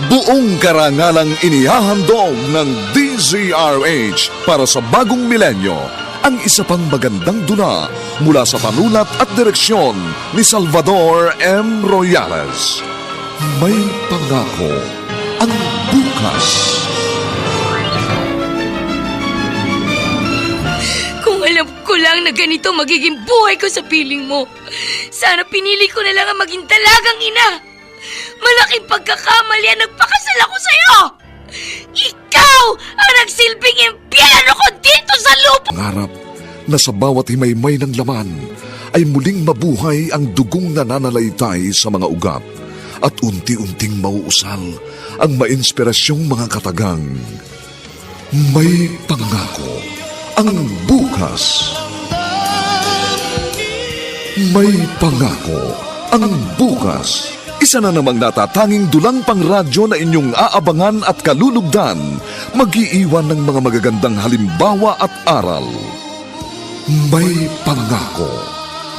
Buong karangalang inihahandog ng DZRH para sa bagong milenyo ang isa pang magandang dula mula sa panulat at direksyon ni Salvador M. Royales. May pangako ang bukas. Kung alam ko lang na ganito magiging buhay ko sa piling mo, sana pinili ko na lang ang maging dalagang ina. Malaking pagkakamali ang nagpakasal ako sa'yo! Ikaw ang nagsilbing impyerno ko dito sa lupa! Pangarap na sa bawat himaymay ng laman ay muling mabuhay ang dugong nananalaytay sa mga ugat at unti-unting mauusal ang mainspirasyong mga katagang. May pangako ang bukas. May pangako ang bukas. Isa na namang natatanging dulang pangradyo na inyong aabangan at kalulugdan, mag-iiwan ng mga magagandang halimbawa at aral. May pangako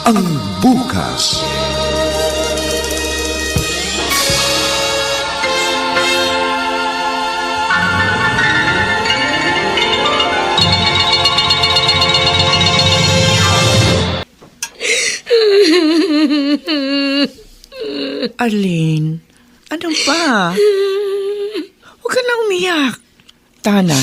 ang bukas. Arlene, ano ba? Huwag ka na umiyak. Tana.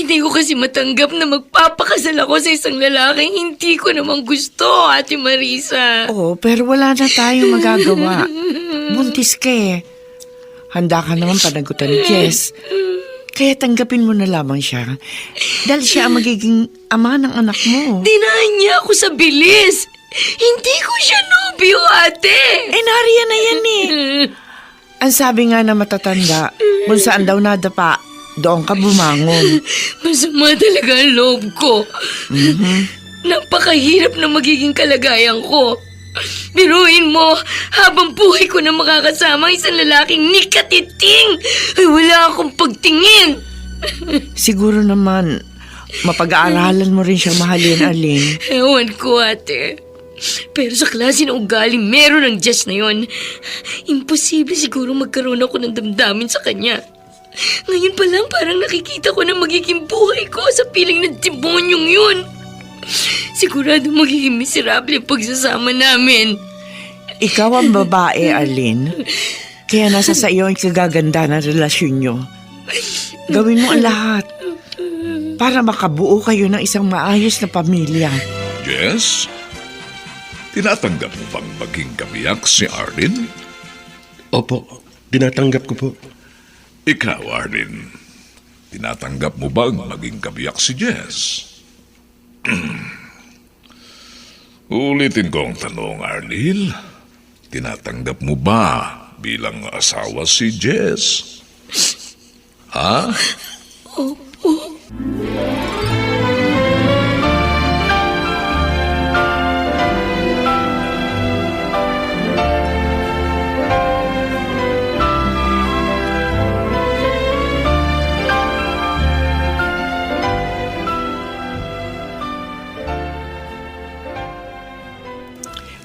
Hindi ko kasi matanggap na magpapakasal ako sa isang lalaking hindi ko naman gusto, Ate Marisa. Oo, pero wala na tayong magagawa. Buntis ka eh. Handa ka naman panagutan ni Jess. Kaya tanggapin mo na lamang siya. Dahil siya ang magiging ama ng anak mo. Dinahan niya ako sa bilis. Hindi ko siya nobyo, ate. Nariyan na yan eh. Ang sabi nga na matatanda, kung saan daw nadapa, doon ka bumangon. Masama talaga ang loob ko. Napakahirap na magiging kalagayan ko. Biruin mo, habang buhay ko na makakasama ang isang lalaking nikatiting, ay wala akong pagtingin. Siguro naman, mapag-aaralan mo rin siya mahalin, Arlene. Ewan ko, ate. Pero sa klase ng ugali meron ng Jess na yon, imposible siguro magkaroon ako ng damdamin sa kanya. Ngayon pa lang parang nakikita ko na magiging buhay ko sa piling ng demonyong yun. Sigurado magiging miserable ang pagsasama namin. Ikaw ang babae, Arlene. Kaya nasa sa iyo ang kagaganda ng relasyon nyo. Gawin mo ang lahat para makabuo kayo ng isang maayos na pamilya. Yes? Tinatanggap mo bang maging kabiyak si Arlene? Opo, tinatanggap ko po. Ikaw, Arlene, tinatanggap mo bang maging kabiyak si Jess? Ulitin ko ang tanong, Arlene. Tinatanggap mo ba bilang asawa si Jess? Ha? Opo.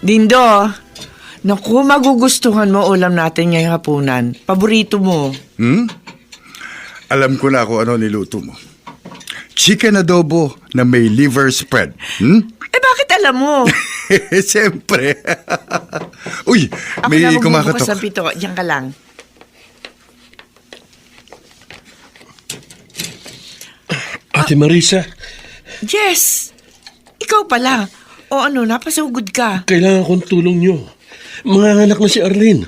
Dindo, naku, magugustuhan mo ulam natin ngayong hapunan. Paborito mo. Alam ko na kung ano niluto mo. Chicken adobo na may liver spread. Bakit alam mo? Siyempre. Uy, may Ako na magbubukas kumakatok. ng pito. Diyan ka lang. Ate Marisa, Jess, ikaw pala. O ano, napasugod ka. kailangan kong tulong nyo. Manganganak na si Arlene.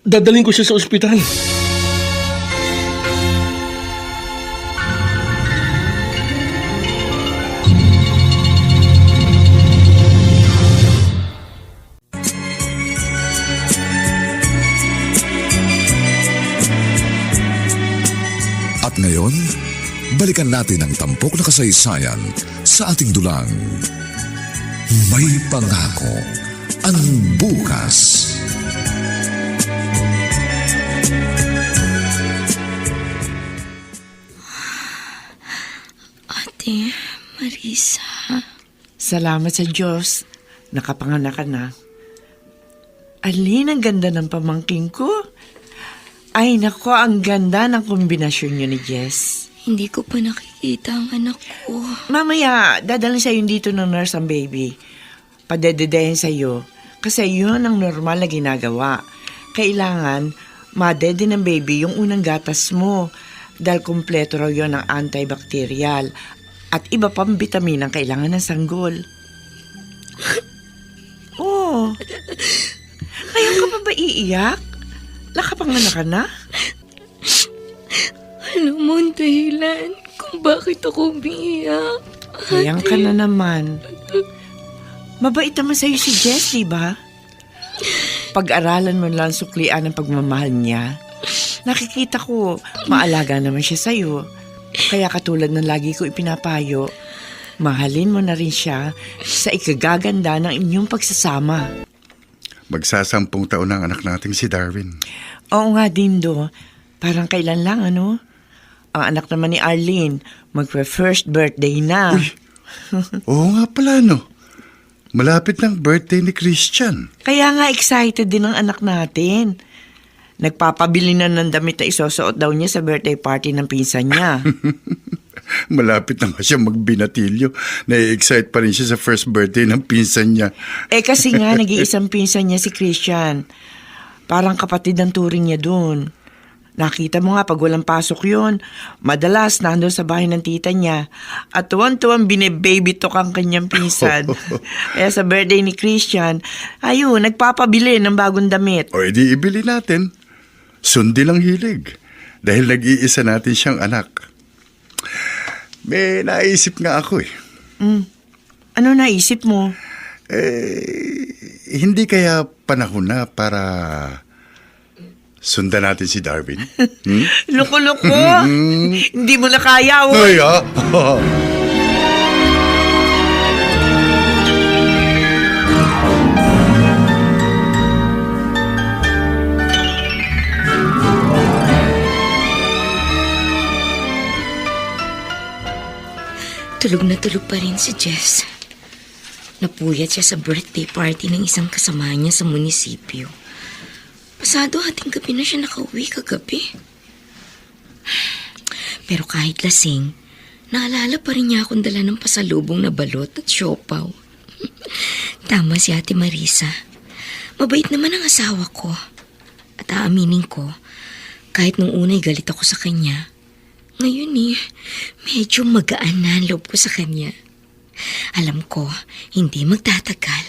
Dadaling ko siya sa ospital. At ngayon, balikan natin ang tampok na kasaysayan sa ating dulang. May pangako ang bukas. Ate Marisa. Salamat sa Diyos. Nakapanganak ka na. Arlene, ang ganda ng pamangking ko. Ay, nako, ang ganda ng kombinasyon niyo ni Jess. Hindi ko pa nakikita ang anak ko. Mamaya, dadalhin sa'yo dito ng nurse ang baby. Padededehin sa'yo. Kasi yun ang normal na ginagawa. Kailangan, madede ng baby yung unang gatas mo. Dahil kumpleto raw yun ng antibacterial. At iba pang vitamin ang kailangan ng sanggol. Oh, ngayon ka pa ba iiyak? Nakapanganak ka na? Alam mo ang dahilan kung bakit ako umiiyak. Ayan ka na naman. Mabait naman sa'yo si Jess, di ba? Pag-aralan mo lang suklian ang pagmamahal niya. Nakikita ko, maalaga naman siya sa'yo. Kaya katulad ng lagi ko ipinapayo, mahalin mo na rin siya sa ikagaganda ng inyong pagsasama. Magsasampung taon ang anak nating si Darwin. Oo nga, Dindo. Parang kailan lang, ano? Ang anak naman ni Arlene, magpe-first birthday na. Uy, oo nga pala, no? Malapit ng birthday ni Christian. Kaya nga excited din ang anak natin. Nagpapabili na ng damit na isusuot daw niya sa birthday party ng pinsan niya. Malapit na nga siya magbinatilyo. Nai-excite pa rin siya sa first birthday ng pinsan niya. Kasi nga, nag-iisang pinsan niya si Christian. Parang kapatid ang turing niya dun. Nakita mo nga pag walang pasok yun, madalas nandun sa bahay ng tita niya. At tuwan-tuwan bine-baby talk ang kanyang pinsan. Kaya sa birthday ni Christian, ayun, nagpapabili ng bagong damit. O edi ibili natin. Sundin ang hilig. Dahil nag-iisa natin siyang anak. May naisip nga ako eh. Ano naisip mo? Hindi kaya panahon na para sundan natin si Darwin? Loko-loko! Hindi mo na kaya, oh. Ay, Tulog na tulog pa rin si Jess. Napuyat siya sa birthday party ng isang kasama niya sa munisipyo. Pasado hating gabi na siya nakauwi kagabi. Pero kahit lasing, naalala pa rin niya akong dala ng pasalubong na balot at siopaw. Tama si Ate Marisa. Mabait naman ang asawa ko. At aaminin ko, kahit nung unay galit ako sa kanya, ngayon medyo magaan na ang loob ko sa kanya. Alam ko, hindi magtatagal.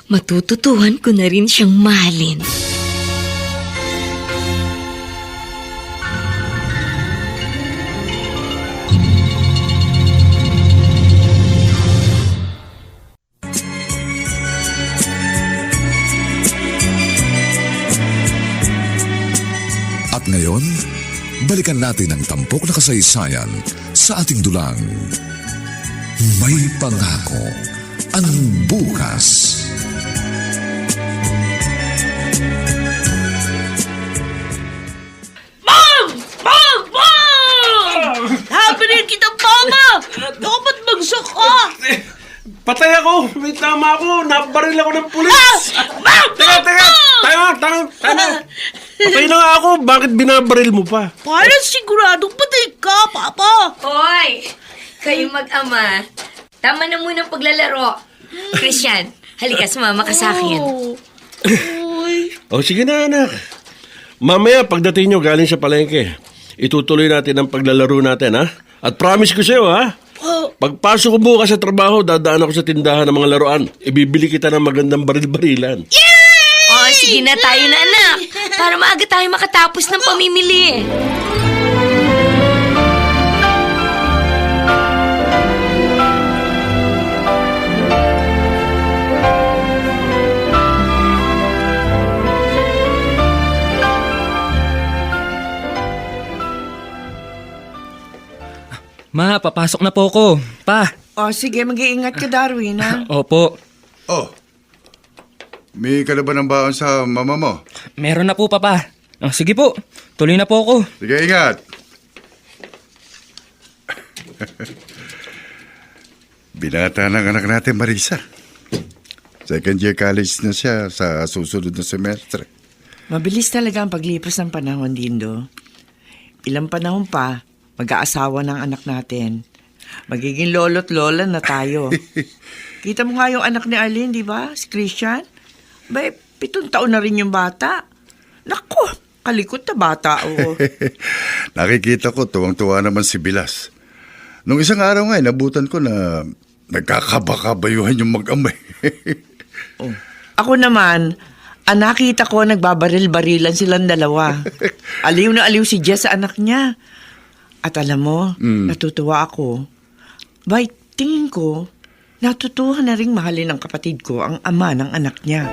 Matututuhan ko na rin siyang mahalin. At ngayon, balikan natin ang tampok na kasaysayan sa ating dulang. May pangako ang bukas. Mom! Sabi rin kita, Mama! Dapat bagsak ka! Patay ako! May tama ako! Nabaril ako ng pulis! Mom! Teka! Tayo! Patay na nga ako! Bakit binabaril mo pa? Parang siguradong patay ka, Papa! Hoy! Kayo mag-ama. Tama na muna ang paglalaro. Christian, halika, sumama ka sa akin. O sige na, anak. Mamaya, pagdating nyo galing sa palengke, itutuloy natin ang paglalaro natin, ha? At promise ko sa'yo, ha? Pagpasok ko bukas sa trabaho, dadaan ako sa tindahan ng mga laruan. Ibibili kita ng magandang baril-barilan. Oh, sige na tayo na, anak. Para maaga tayo makatapos ng pamimili. Ma, papasok na po ako. Pa. O sige, mag-iingat ka, Darwin, ha? Opo. Oh, may ka na ba ng baon sa mama mo? Meron na po, Papa. Sige po. Tuloy na po ako. Sige, ingat. Binata ng anak natin, Marisa. Second year college na siya sa susunod na semestre. Mabilis talaga ang paglipas ng panahon, Dindo. Ilang panahon pa, mag-aasawa ng anak natin. Magiging lolo't lola na tayo. Kita mo nga yung anak ni Arlene, di ba? Si Christian. Ba, 7 taon na rin yung bata. Naku, kalikot na bata, oo. Nakikita ko, tuwang-tuwa naman si Bilas. Nung isang araw nga, nabutan ko na nagkakabakabayuhan yung mag-amay. Ako naman, nakita ko nagbabaril-barilan silang dalawa. Aliw na aliw si Jess sa anak niya. At alam mo, natutuwa ako. Bay, tingin ko, natutuhan na ring mahalin ng kapatid ko ang ama ng anak niya.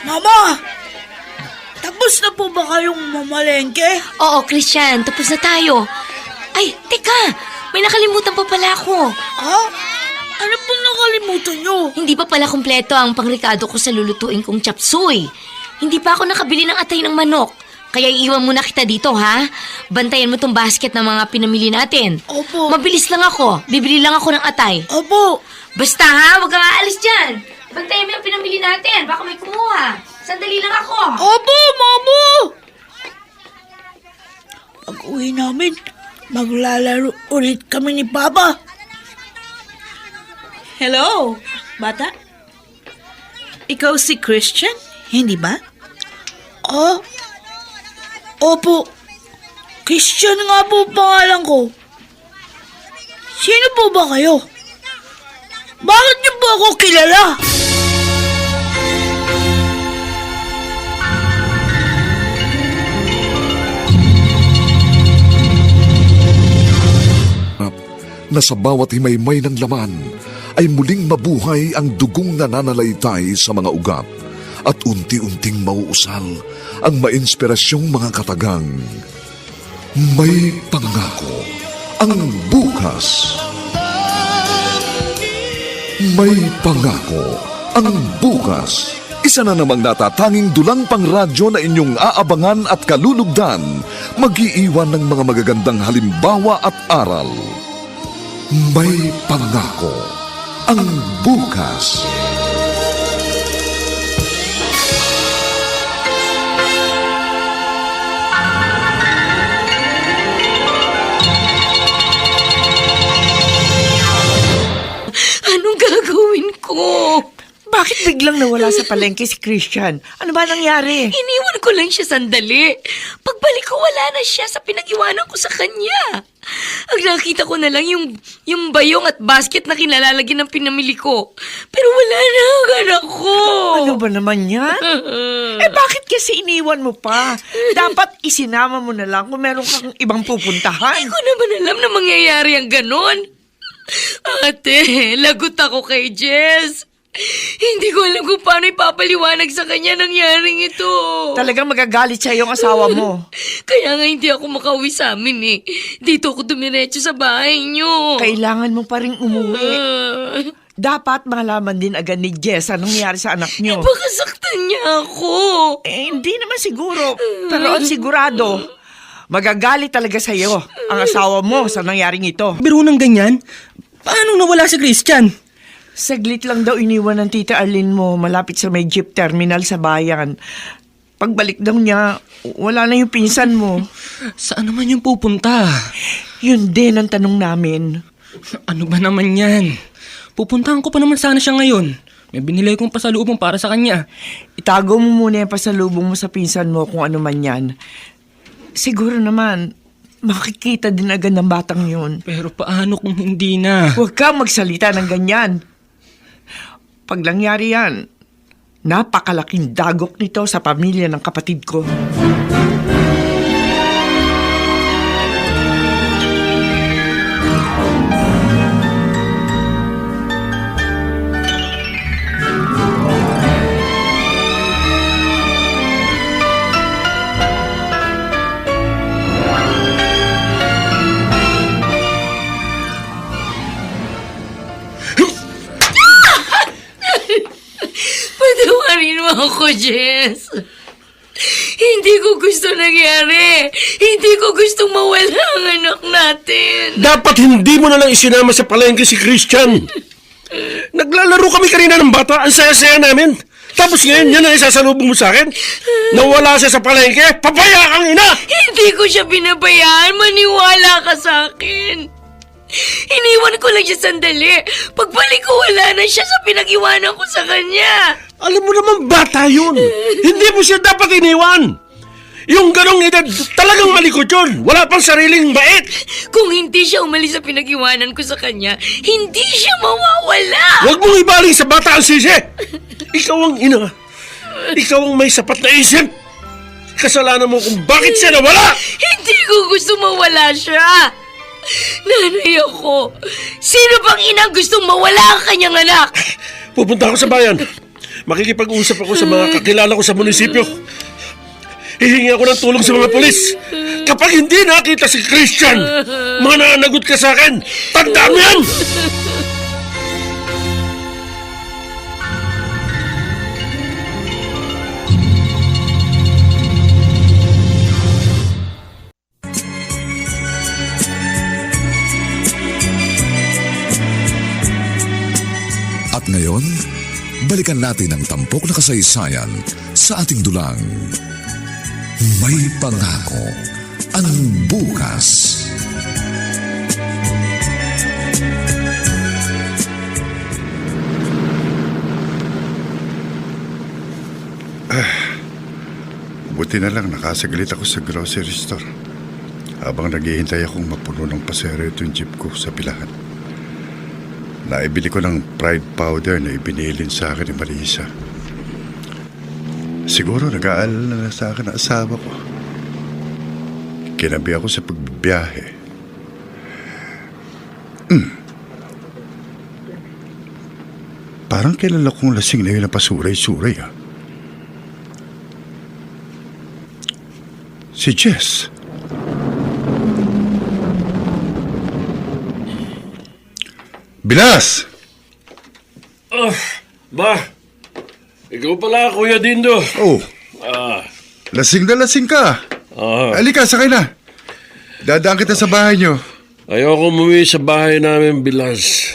Mama! Tapos na po ba kayong mamalengke? Oo, Christian, tapos na tayo. Ay, teka! May nakalimutan pa pala ako. Ha? Ano pong nakalimutan nyo? Hindi pa pala kumpleto ang pangrekado ko sa lulutuin kong chapsuy. Hindi pa ako nakabili ng atay ng manok. Kaya iiwan muna kita dito, ha? Bantayan mo tong basket ng mga pinamili natin. Opo. Mabilis lang ako. Bibili lang ako ng atay. Opo. Basta ha, huwag kang aalis dyan. Bantayan mo yung pinamili natin. Baka may kumuha. Sandali lang ako. Opo, Mama! Pag-uwi namin, maglalaro ulit kami ni Papa. Hello, bata? Ikaw si Christian, hindi ba? Oh, opo. Christian nga po pangalan ko. Sino po ba kayo? Bakit niyo po ako kilala? Na sa bawat himaymay ng laman ay muling mabuhay ang dugong nananalaytay sa mga ugat at unti-unting mauusal ang mainspirasyong mga katagang. May pangako ang bukas. May pangako ang bukas. Isa na namang natatanging dulang pangradyo na inyong aabangan at kalulugdan, mag-iiwan ng mga magagandang halimbawa at aral. May pangako ang bukas. Anong gagawin ko? Bakit biglang nawala sa palengke si Christian? Ano ba nangyari? Iniwan ko lang siya sandali. Pagbalik ko, wala na siya sa pinag-iwanan ko sa kanya. Ang nakita ko na lang yung bayong at basket na kinalalagyan ng pinamili ko. Pero wala na ang anak ko. Ano ba naman yan? Bakit kasi iniwan mo pa? Dapat isinama mo na lang kung meron kang ibang pupuntahan. Hindi ko naman alam na mangyayari ang ganon. Ate, lagot ako kay Jess. Hindi ko alam kung paano ipapaliwanag sa kanya nangyaring ito. Talagang magagalit siya yung asawa mo. Kaya nga hindi ako makauwi sa amin eh. Dito ako dumiretso sa bahay niyo. Kailangan mo pa rin umuwi. Dapat malaman din agad ni Jess anong nangyari sa anak niyo. Baka saktan niya ako. Hindi naman siguro. Pero ang sigurado, magagalit talaga sa'yo ang asawa mo sa nangyaring ito. Biro ng ganyan? Paano nawala si Christian? Saglit lang daw iniwan ng tita Arlene mo malapit sa may jeep terminal sa bayan. Pagbalik daw niya, wala na yung pinsan mo. Saan naman yung pupunta? Yun din ang tanong namin. Ano ba naman yan? Pupuntahan ko pa naman sana siya ngayon. May binili kong pasalubong para sa kanya. Itago mo muna yung pasalubong mo sa pinsan mo kung ano man yan. Siguro naman, makikita din agad ng batang yun. Pero paano kung hindi na? Huwag kang magsalita ng ganyan. Pag nangyari yan, napakalaking dagok nito sa pamilya ng kapatid ko. mo ako, Jess. Hindi ko gusto nangyari. Hindi ko gusto mawala ang anak natin. Dapat hindi mo na lang isinama sa palengke si Christian. Naglalaro kami kanina ng bata. Ang saya-saya namin. Tapos ngayon, yan ang isasalubong mo sa akin? Nawala siya sa palengke? Papaya kang ina! Hindi ko siya binabayaan. Maniwala ka sa akin. Iniwan ko lang siya sandali. Pagbalik ko, wala na siya sa pinag-iwanan ko sa kanya. Alam mo naman, bata yun. Hindi mo siya dapat iniwan. Yung ganong edad, talagang malikot yun. Wala pang sariling bait. Kung hindi siya umalis sa pinag-iwanan ko sa kanya, hindi siya mawawala. Huwag mong ibaling sa bata ang sisi. Ikaw ang ina. Ikaw ang may sapat na isip. Kasalanan mo kung bakit siya nawala. Hindi ko gusto mawala siya. Nanay ako. Sino bang inang gustong mawala ang kanyang anak? Pupunta ako sa bayan. Makikipag-usap ako sa mga kakilala ko sa munisipyo. Hihingi ako ng tulong sa mga polis. Kapag hindi nakita si Christian, mananagot ka sa akin. Tandaan mo yan! At ngayon, balikan natin ang tampok na kasaysayan sa ating dulang. May pangako ang bukas. Buti na lang nakasaglit ako sa grocery store. Habang naghihintay akong mapuno ng pasero itong jeep ko sa pilahan. Naibili ko ng Pride powder na ibinilin sa akin ni Marisa. Siguro nag-aalala na sa akin ang asawa ko. Kinabi ako sa pagbibiyahe. Parang kilala kong lasing na yun na pasuray-suray ah. Si Jess. Bilas! Ba, ikaw pala, Kuya Dindo. Oh, Ah, lasing na lasing ka. Halika, sakay na. Dadaan kita sa bahay niyo. ayoko umuwi sa bahay namin, Bilas.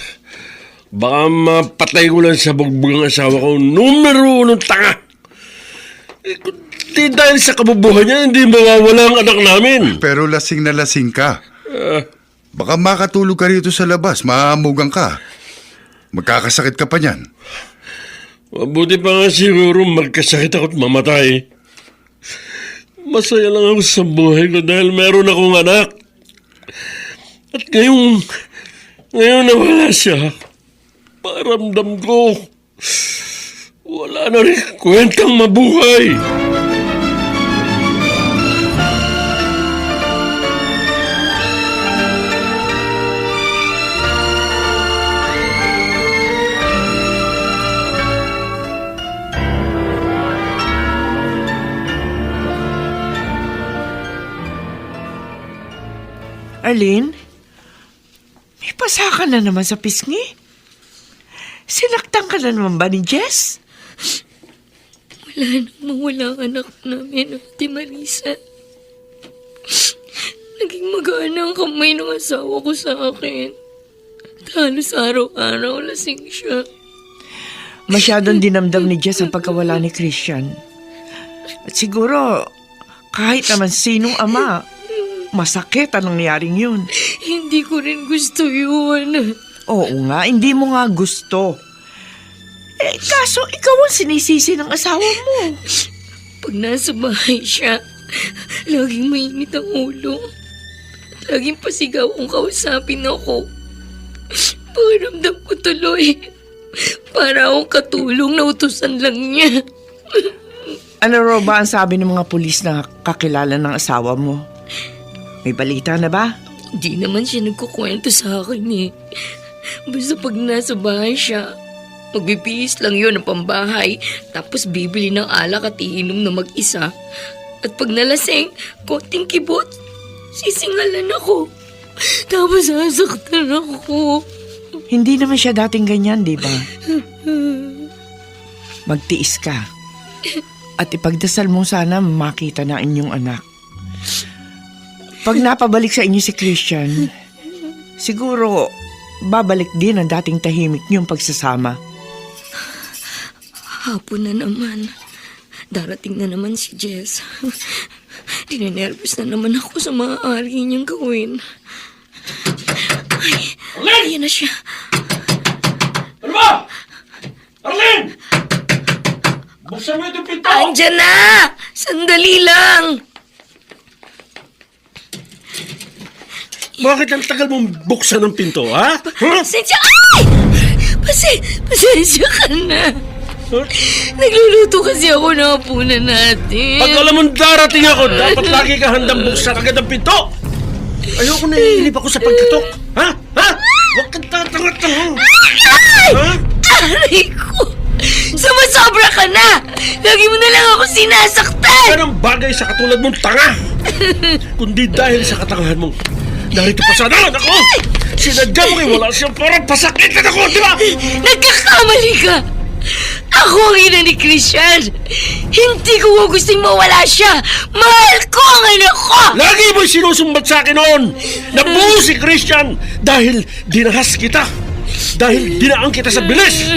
Baka mapatay ko lang sa bugbog ang asawa ko. Numero 1 tanga. Di dahil sa kabubuhan niya, hindi mawawala ang anak namin. Pero lasing na lasing ka. Baka makatulog ka rito sa labas, mahamugan ka. Magkakasakit ka pa niyan. Mabuti pa nga siguro magkasakit ako't mamatay. Masaya lang ako sa buhay ko dahil meron akong anak. At ngayon nawala siya. Paramdam ko, wala na rin kwentang mabuhay. Arlene, may pasaka na naman sa pisngi. Sinaktan ka na naman ba ni Jess? Wala namang walang anak namin, Ate Marisa. Naging magaan ang kamay ng asawa ko sa akin. At halos araw-araw lasing siya. Masyadong dinamdam ni Jess ang pagkawala ni Christian. At siguro, kahit naman sinong ama, masakit ang nangyaring yun. Hindi ko rin gusto yun. Oo nga, hindi mo nga gusto. Kaso ikaw ang sinisisi ng asawa mo. Pag nasa bahay siya, laging mainit ang ulo. Laging pasigaw kung kausapin ako. Pakiramdam ko tuloy. Para akong katulong na utusan lang niya. Ano raw ba ang sabi ng mga pulis na kakilala ng asawa mo? May balita na ba? Di naman siya nagkukwento sa akin eh. Basta pag nasa bahay siya, magbibihis lang yun ng pambahay, tapos bibili ng alak at iinom na mag-isa. At pag nalasing, konting kibot, sisingalan ako. Tapos sasaktan ako. Hindi naman siya dating ganyan, di ba? Magtiis ka. At ipagdasal mo sana makita na inyong anak. Pag napabalik sa inyo si Christian, siguro babalik din ang dating tahimik niyong pagsasama. Hapon na naman. Darating na naman si Jess. Dinenervous na naman ako sa maaari niyang gawin. Ay, ayan na siya. Ano ba? Arlene! Buksan mo itong pinto! Andiyan na! Sandali lang! Bakit ang tagal mong buksan ng pinto, ha? Pasensya! Ay! Pasensya ka na. Nagluluto kasi ako ng hapunan natin. Pag alam mong darating ako, dapat lagi ka handang buksan agad ang pinto! Ayoko na iinip ako sa pagkatok. Ha? Ha? Huwag kang tatangat-tangat. Ha? Aray ko! Sumasobra ka na! Lagi mo na lang ako sinasaktan! Anong bagay sa katulad mong tanga? Kundi dahil sa katangahan mong narito pa sana ako! Sinadya mo kayo wala siyang parang pasakitan ako, di ba? Nagkakamali ka! Ako ang ina ni Christian! Hindi ko gustong mawala siya! Mahal ko ang anak ko! Lagi mo'y sinusumbat sa akin noon! Nabuo si Christian dahil dinahas kita! Dahil dinaan kita sa bilis!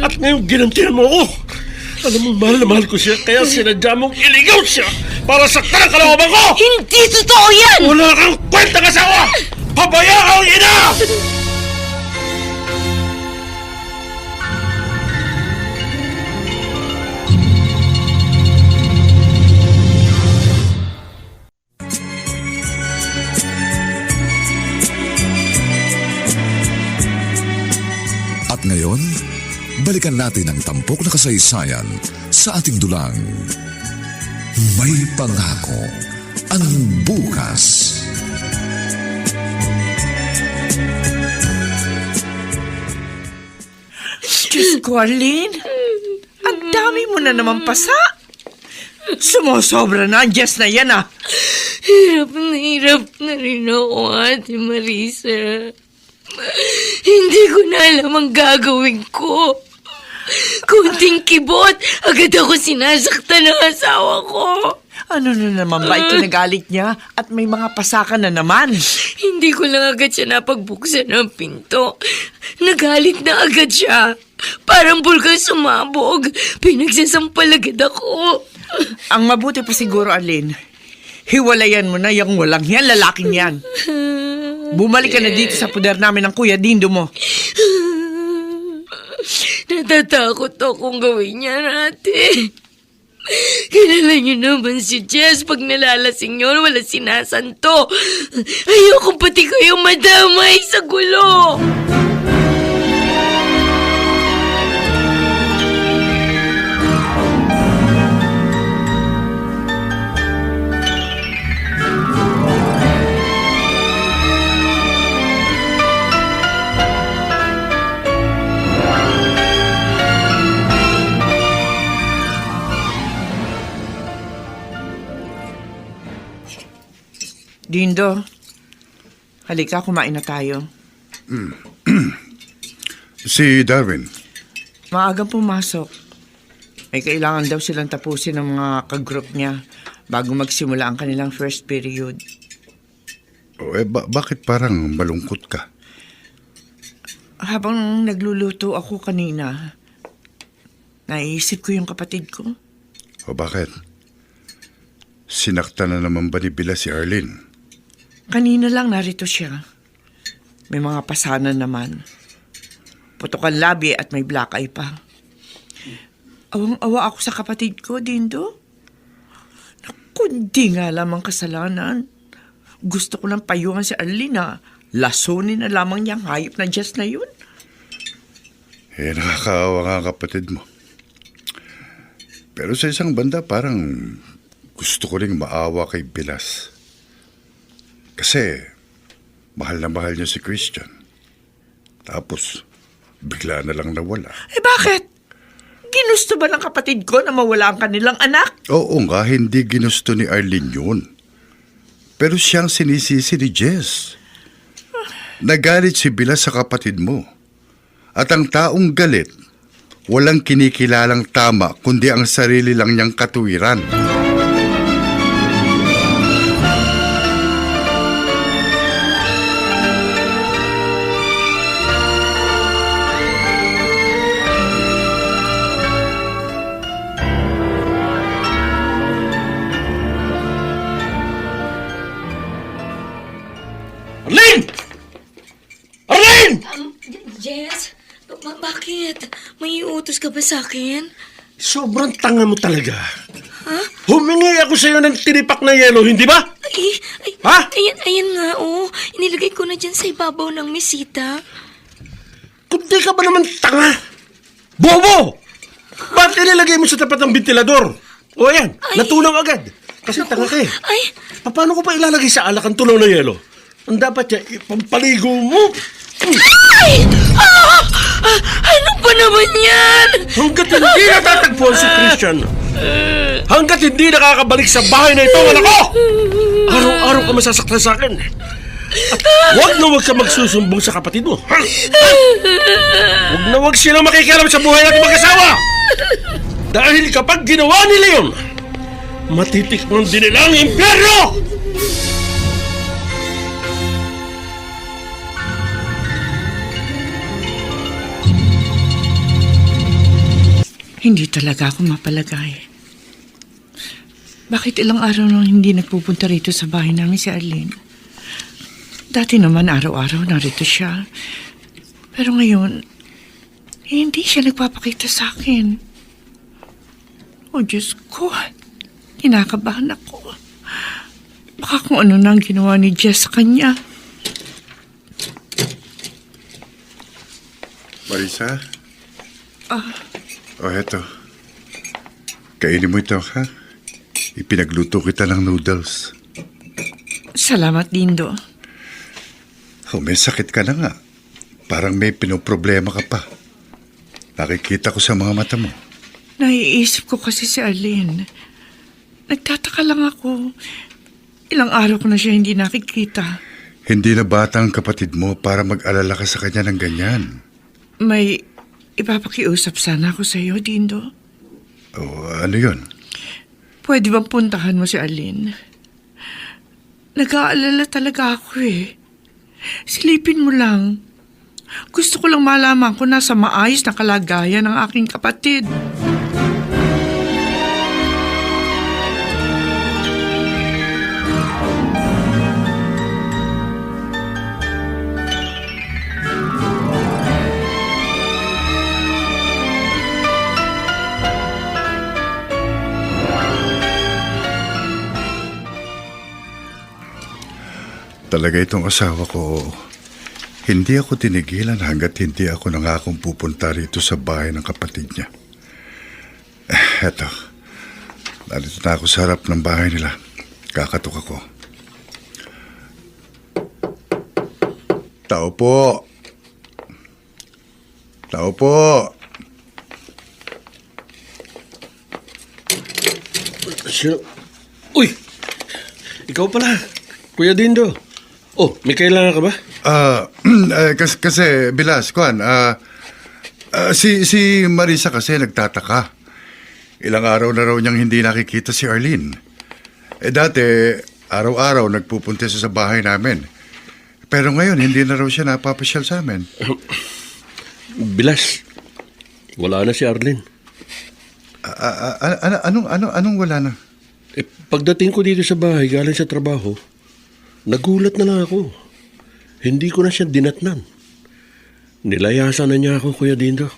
At ngayon ginantihan mo ako! Alam mo, mahal na mahal ko siya, kaya sinadya mong iligaw siya para saktan ang kalooban ko! Hindi totoo yan! Wala kang kwentang asawa! Pabayaan ang ina! At ngayon, balikan natin ang tampok na kasaysayan sa ating dulang. May pangako ang bukas. Diyos ko, Arlene. Ang dami mo na naman pasa. Sumusobra na ang Jess na yan, ah. Hirap na rin ako, Ate Marisa. Hindi ko na alam ang gagawin ko. Kunting kibot, agad ako sinasaktan ng asawa ko. Ano na naman ba ikinagalit niya at may mga pasakan na naman? Hindi ko lang agad siya napagbuksan ng pinto. Nagalit na agad siya. Parang bulkan sumabog. Pinagsasampal agad ako. Ang mabuti pa siguro, Arlene, hiwalayan mo na yung walang yan, lalaking yan. Bumalik ka na dito sa puder namin ng Kuya Dindo mo. Natatakot akong gawin niya, ate. Kilala niyo naman si Jess. Pag nalalasing yun, wala sinasanto. Ayoko pati kayong madamay sa gulo. Dindo, halika, kumain na tayo. Si Darwin, Maagang pumasok. May kailangan daw silang tapusin ng mga kagroup niya bago magsimula ang kanilang first period. bakit parang malungkot ka? Habang nagluluto ako kanina, naisip ko yung kapatid ko. O bakit? Sinaktan na naman ba ni Bila si Arlene? Kanina lang narito siya. May mga pasanan naman. Putokan labi at may black eye pa. Awang-awa ako sa kapatid ko, Dindo. Kundi nga lamang kasalanan. Gusto ko lang payuhan si Arlene na lasunin na lamang niyang hayop na Jess na yun. Nakakaawa nga ang kapatid mo. Pero sa isang banda parang gusto ko ring maawa kay Bilas. Kasi mahal na mahal niya si Christian. Tapos bigla na lang nawala. Bakit? Ginusto ba ng kapatid ko na mawala ang kanilang anak? Oo nga, hindi ginusto ni Arlene yun. Pero siyang sinisisi ni Jess. Nagalit si Bilas sa kapatid mo. At ang taong galit, walang kinikilalang tama kundi ang sarili lang niyang katuwiran. Arlene! Arlene! Jess, bakit? May utos ka ba sa akin? Sobrang tanga mo talaga. Humingi ako sa'yo ng tinipak na yelo, hindi ba? Ay, Ha? ayan nga, oh. Inilagay ko na dyan sa ibabaw ng mesita. Kundi ka ba naman tanga? Bobo! Ba't inilagay mo sa tapat ng ventilador? O ayan, natunaw agad. Kasi tanga ka eh. Ay, Paano ko pa ilalagay sa alak ang tunaw na yelo? Ang dapat niya, ipampaligo mo. ay! Ano ba naman yan? Hanggat hindi natatagpuan si Christian. Hanggat hindi nakakabalik sa bahay na ito, anak ko! Araw-araw ka masasaktan sa akin. At huwag ka magsusumbong sa kapatid mo. Ha? Huwag sila makikialam sa buhay natin mag-asawa. Dahil kapag ginawa nila yun, matitikman din nila ang impyerno! Hindi talaga ako mapalagay. Bakit ilang araw nang hindi nagpupunta rito sa bahay namin si Arlene? Dati naman araw-araw narito siya. Pero ngayon, hindi siya nagpapakita sa akin. Oh, Diyos ko. Kinakabahan ako. Baka kung ano na ang ginawa ni Jess sa kanya. Marisa? O, eto. Kainin mo ito, ha? Ipinagluto kita ng noodles. Salamat, Dindo. Oh, may sakit ka na nga. Parang may pinoproblema ka pa. Nakikita ko sa mga mata mo. Naiisip ko kasi si Arlene. Nagtataka lang ako. Ilang araw ko na siya hindi nakikita. Hindi na bata ang kapatid mo para mag-alala ka sa kanya ng ganyan. May ipapakiusap sana ako sa iyo, Dindo. O, ano yun? Pwede bang puntahan mo si Arlene? Nag-aalala talaga ako eh. Silipin mo lang. Gusto ko lang malaman kung nasa maayos na kalagayan ng aking kapatid. Talaga itong asawa ko, hindi ako tinigilan hanggat hindi ako nangakong pupunta rito sa bahay ng kapatid niya. Eto, narito na ako sa harap ng bahay nila. Kakatok ako. Tao po! Tao po! Sino? Uy! Ikaw pala, Kuya Dindo. Oh, may kailangan ka ba? Kasi Bilas, Juan, si Marisa kasi nagtataka. Ilang araw na raw niyang hindi nakikita si Arlene. Dati, araw-araw nagpupunta siya sa bahay namin. Pero ngayon, hindi na raw siya napapasyal sa amin. Bilas, wala na si Arlene. Anong wala na? Pagdating ko dito sa bahay galing sa trabaho, nagulat na lang ako. Hindi ko na siya dinatnan. Nilayasan na niya ako, Kuya Dindo.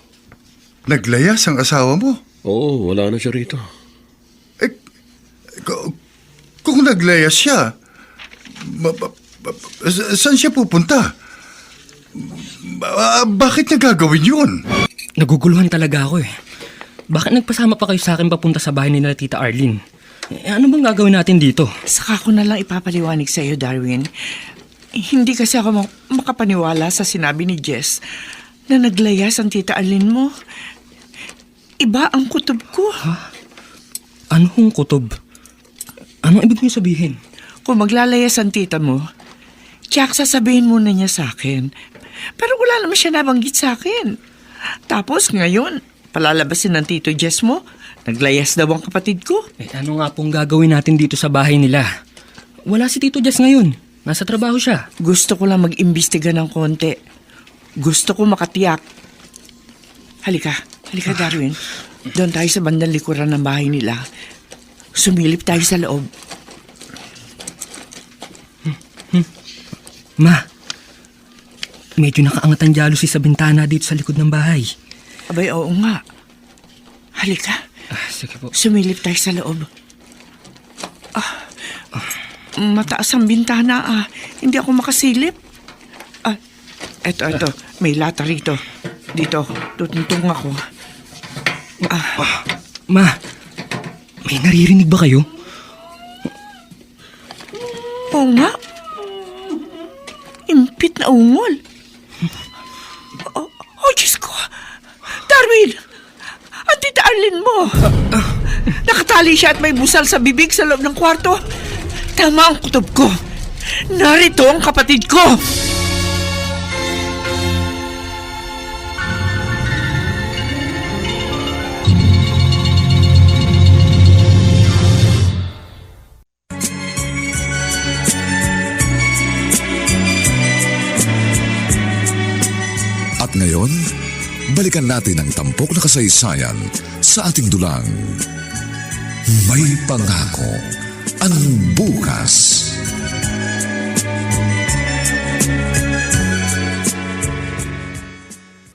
Naglayas ang asawa mo? Oo, wala na siya rito. Kung naglayas siya, saan siya pupunta? Bakit niya gagawin yun? Naguguluhan talaga ako eh. Bakit nagpasama pa kayo sa akin papunta sa bahay ni nila Tita Arlene? Ano bang gagawin natin dito? Saka ko na lang ipapaliwanag sa iyo, Darwin. Hindi kasi ako makapaniwala sa sinabi ni Jess na naglayas ang Tita Arlene mo. Iba ang kutob ko. Anong kutob? Anong ibig niyo sabihin? Kung maglalayas ang tita mo, Jack, sasabihin muna niya sa akin. Pero wala naman siya nabanggit sa akin. Tapos ngayon, Palalabasin ng Tito Jess mo? Naglayas daw ang kapatid ko. Ano nga pong gagawin natin dito sa bahay nila? Wala si Tito Jess ngayon. Nasa trabaho siya. Gusto ko lang mag-imbestiga ng konti. Gusto ko makatiyak. Halika, Darwin. Doon tayo sa bandang likuran ng bahay nila. Sumilip tayo sa loob. Ma, medyo nakaangat ang jealousy sa bintana dito sa likod ng bahay. Abay, oo nga. Halika, Sige po. sumilip tayo sa loob. Mataas ang bintana. Hindi ako makasilip. Eto. May lata rito. Dito, tutungtong ako. Ma, may naririnig ba kayo? Oo nga. Impit na ungol. Diyos ko. Darwin! Ang Tita Arlene mo. Nakatali siya at may busal sa bibig sa loob ng kwarto. Tama ang kutob ko. Narito ang kapatid ko. At ngayon, balikan natin ang tampok na kasaysayan sa ating dulang. May pangako ang bukas.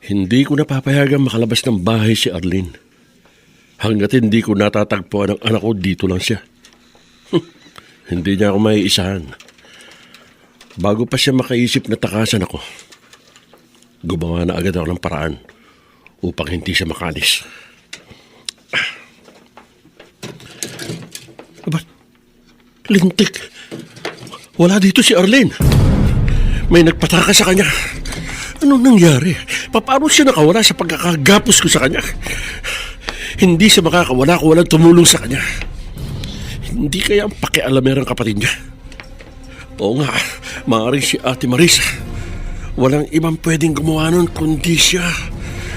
Hindi ko napapayagang makalabas ng bahay si Arlene. Hanggat hindi ko natatagpuan ang anak ko, dito lang siya. Hindi niya ako maiisahan. Bago pa siya makaisip na takasan ako, gumawa na agad ako ng paraan upang hindi siya makalis. Aba, lintik. Wala dito si Arlene. May nagpataka sa kanya. Anong nangyari? Paano siya nakawala sa pagkakagapos ko sa kanya? Hindi siya makakawala kung walang tumulong sa kanya. Hindi kaya ang pakialamerang kapatid niya? Oo nga, maaaring si Ate Marisa. Walang ibang pwedeng gumawa nun kundi siya.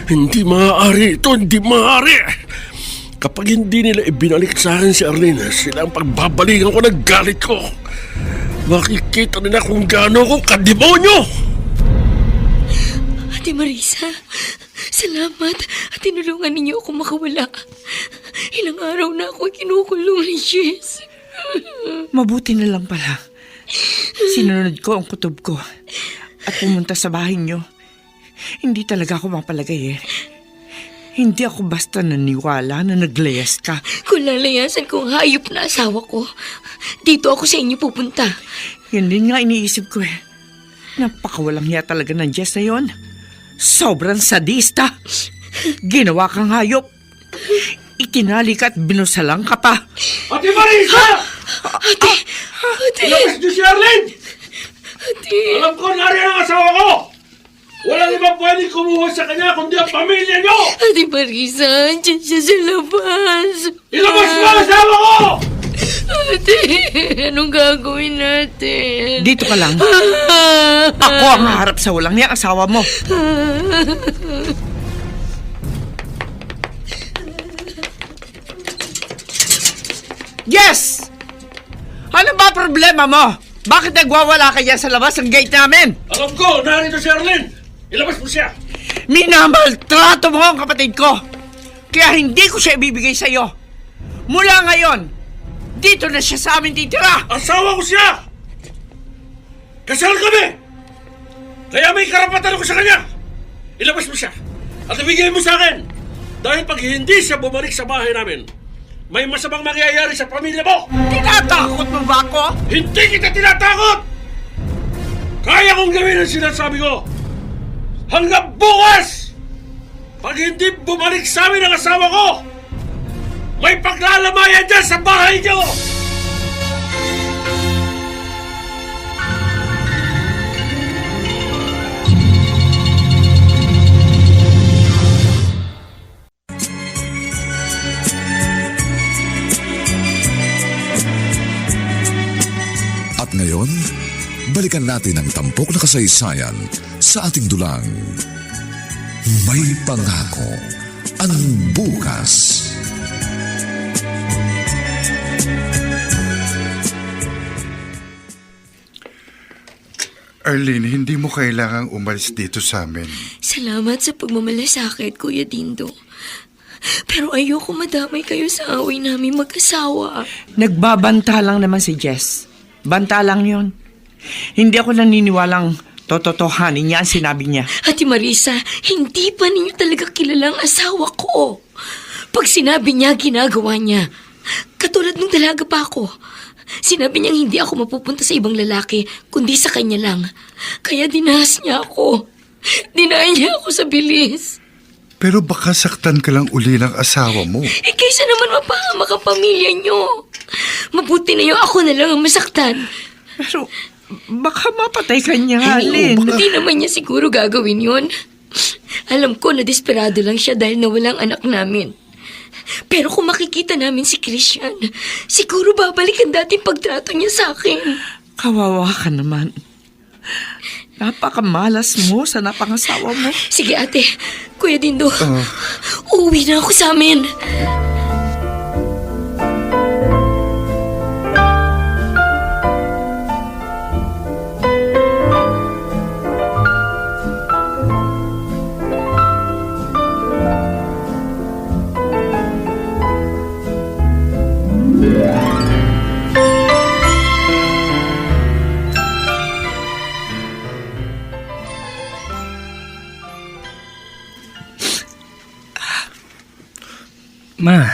Hindi maaari ito, hindi maaari. Kapag hindi nila ibinalik sa akin si Arlene, sila ang pagbabalikan ko ng galit ko. Makikita nila kung gaano ko kademonyo. Ate Marisa, salamat at tinulungan ninyo ako makawala. Ilang araw na ako kinukulong ni Jess. Mabuti na lang pala. Sinunod ko ang kutob ko at pumunta sa bahay niyo. Hindi talaga ako mapalagay eh. Hindi ako basta naniwala na naglayas ka. Kung lalayasan ko ang hayop na asawa ko, dito ako sa inyo pupunta. Yan din nga iniisip ko eh. Napakawalang hiya talaga ng Jess na yun. Sobrang sadista. Ginawa kang hayop. Itinali ka at binusalang ka pa. Ate Marisa! Ate! Ilabas niyo si Arlene! Ate! Alam ko nariyan ang asawa ko! Walang ibang pwedeng kumuha sa kanya kundi ang pamilya niyo! Ate Marisa, andyan siya sa labas. Ilabas mo ang asawa ko! Ate, anong gagawin natin? Dito ka lang. Ako ang harap sa walang niyang asawa mo. Yes! Ano ba problema mo? Bakit nagwawala ka dyan sa labas ng gate namin? Alam ko, narito si Arlene! Ilabas mo siya! Minamaltrato mo ang kapatid ko. Kaya hindi ko siya ibibigay sa'yo. Mula ngayon, dito na siya sa amin titira. Asawa ko siya! Kasal kami! Kaya may karapatan ako sa kanya! Ilabas mo siya! At ibigay mo sa akin! Dahil pag hindi siya bumalik sa bahay namin, may masamang mangyayari sa pamilya mo! Tinatakot mo ba ako? Hindi kita tinatakot! Kaya kong gawin ang sinasabi ko! Hanggang bukas! Pag hindi bumalik sa amin ang asawa ko, may paglalamayan dyan sa bahay niyo! At ngayon, balikan natin ang tampok na kasaysayan sa ating dulang. May pangako ang bukas. Arlene, hindi mo kailangang umalis dito sa amin. Salamat sa pagmamalasakit, Kuya Dindo. Pero ayoko madamay kayo sa away namin mag-asawa. Nagbabanta lang naman si Jess. Banta lang yun. Hindi ako naniniwalang tototohanin niya ang sinabi niya. Ate Marisa, hindi pa ninyo talaga kilalang asawa ko. Pag sinabi niya, ginagawa niya. Katulad nung dalaga pa ako. Sinabi niyang hindi ako mapupunta sa ibang lalaki, kundi sa kanya lang. Kaya dinahas niya ako. Dinahan niya ako sa bilis. Pero baka saktan ka lang uli ng asawa mo. Kaysa naman mapahamak ang pamilya niyo. Mabuti na yung ako na lang ang masaktan. Pero baka mapatay ka niya, Ay, Alin. oo, baka- Hindi naman niya siguro gagawin yun. Alam ko na desperado lang siya dahil nawalang anak namin. Pero kung makikita namin si Christian, siguro babalik ang dating pagtrato niya sa akin. Kawawa ka naman. Napakamalas mo sa napangasawa mo. Sige ate, Kuya Dindo, uuwi na ako sa amin. Ma,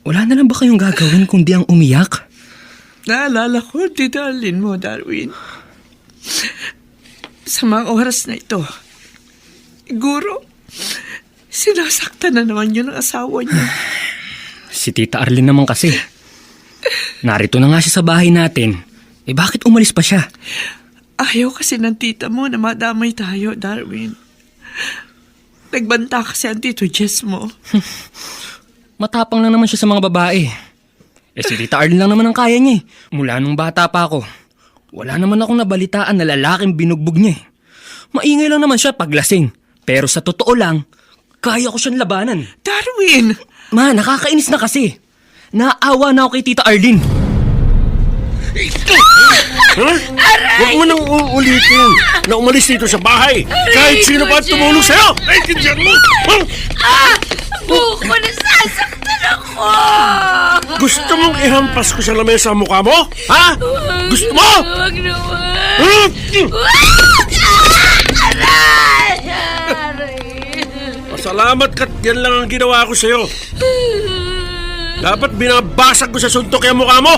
wala na lang ba kayong gagawin kundi ang umiyak? Naalala ko, Tita Alin mo, Darwin. Sa mga oras na ito, siguro, sinasaktan na naman yun ang asawa niya. Si Tita Arlene naman kasi. Narito na nga siya sa bahay natin. Bakit umalis pa siya? Ayaw kasi ng tita mo na madamay tayo, Darwin. Nagbanta kasi ang Tito Jess mo. Matapang lang naman siya sa mga babae. Si Tita Arlene lang naman ang kaya niya. Mula nung bata pa ako, wala naman akong nabalitaan na lalaking binugbog niya. Maingay lang naman siya paglasing. Pero sa totoo lang, kaya ko siyang labanan. Darwin! Ma, nakakainis na kasi. Naawa na ako kay Tita Arlene. Huwag mo nang uulitin na umalis dito sa bahay. Kahit sino pa tumulong sa'yo. Naintindihan mo? Buko, nasasaktan ako! Gusto mong ihampas ko sa lamesa ang mukha mo? Ha? Gusto mo? Huwag naman! Pasalamat ka't yan lang ang ginawa ko sa'yo. Dapat binabasag ko sa suntok yung mukha mo.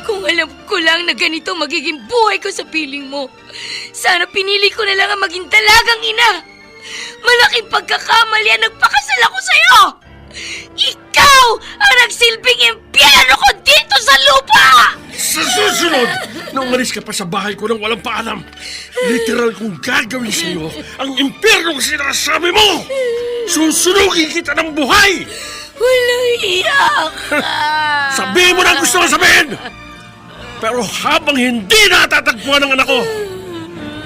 Kung alam ko lang na ganito magiging buhay ko sa piling mo, sana pinili ko na lang ang maging dalagang ina. Malaking pagkakamali ang nagpakasal ako sa'yo. Ikaw ang nagsilbing impyerno ko dito sa lupa! Sa susunod, na umalis ka pa sa bahay ko nang walang paalam, literal kong gagawin sa'yo ang impyernong sinasabi mo! Susunugin kita ng buhay! Walang iyak ka! Sabihin mo na ang gusto mo sabihin! Pero habang hindi natatagpuan ng anak ko,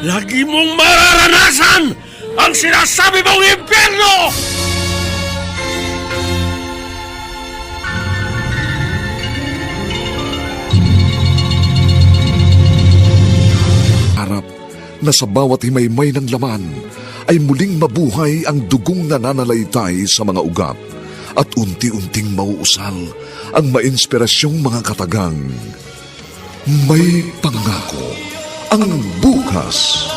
lagi mong mararanasan ang sinasabi mong impyerno! Harap na sa bawat himaymay ng laman ay muling mabuhay ang dugong nananalaytay sa mga ugat at unti-unting mauusal ang mainspirasyong mga katagang. May pangako ang bukas.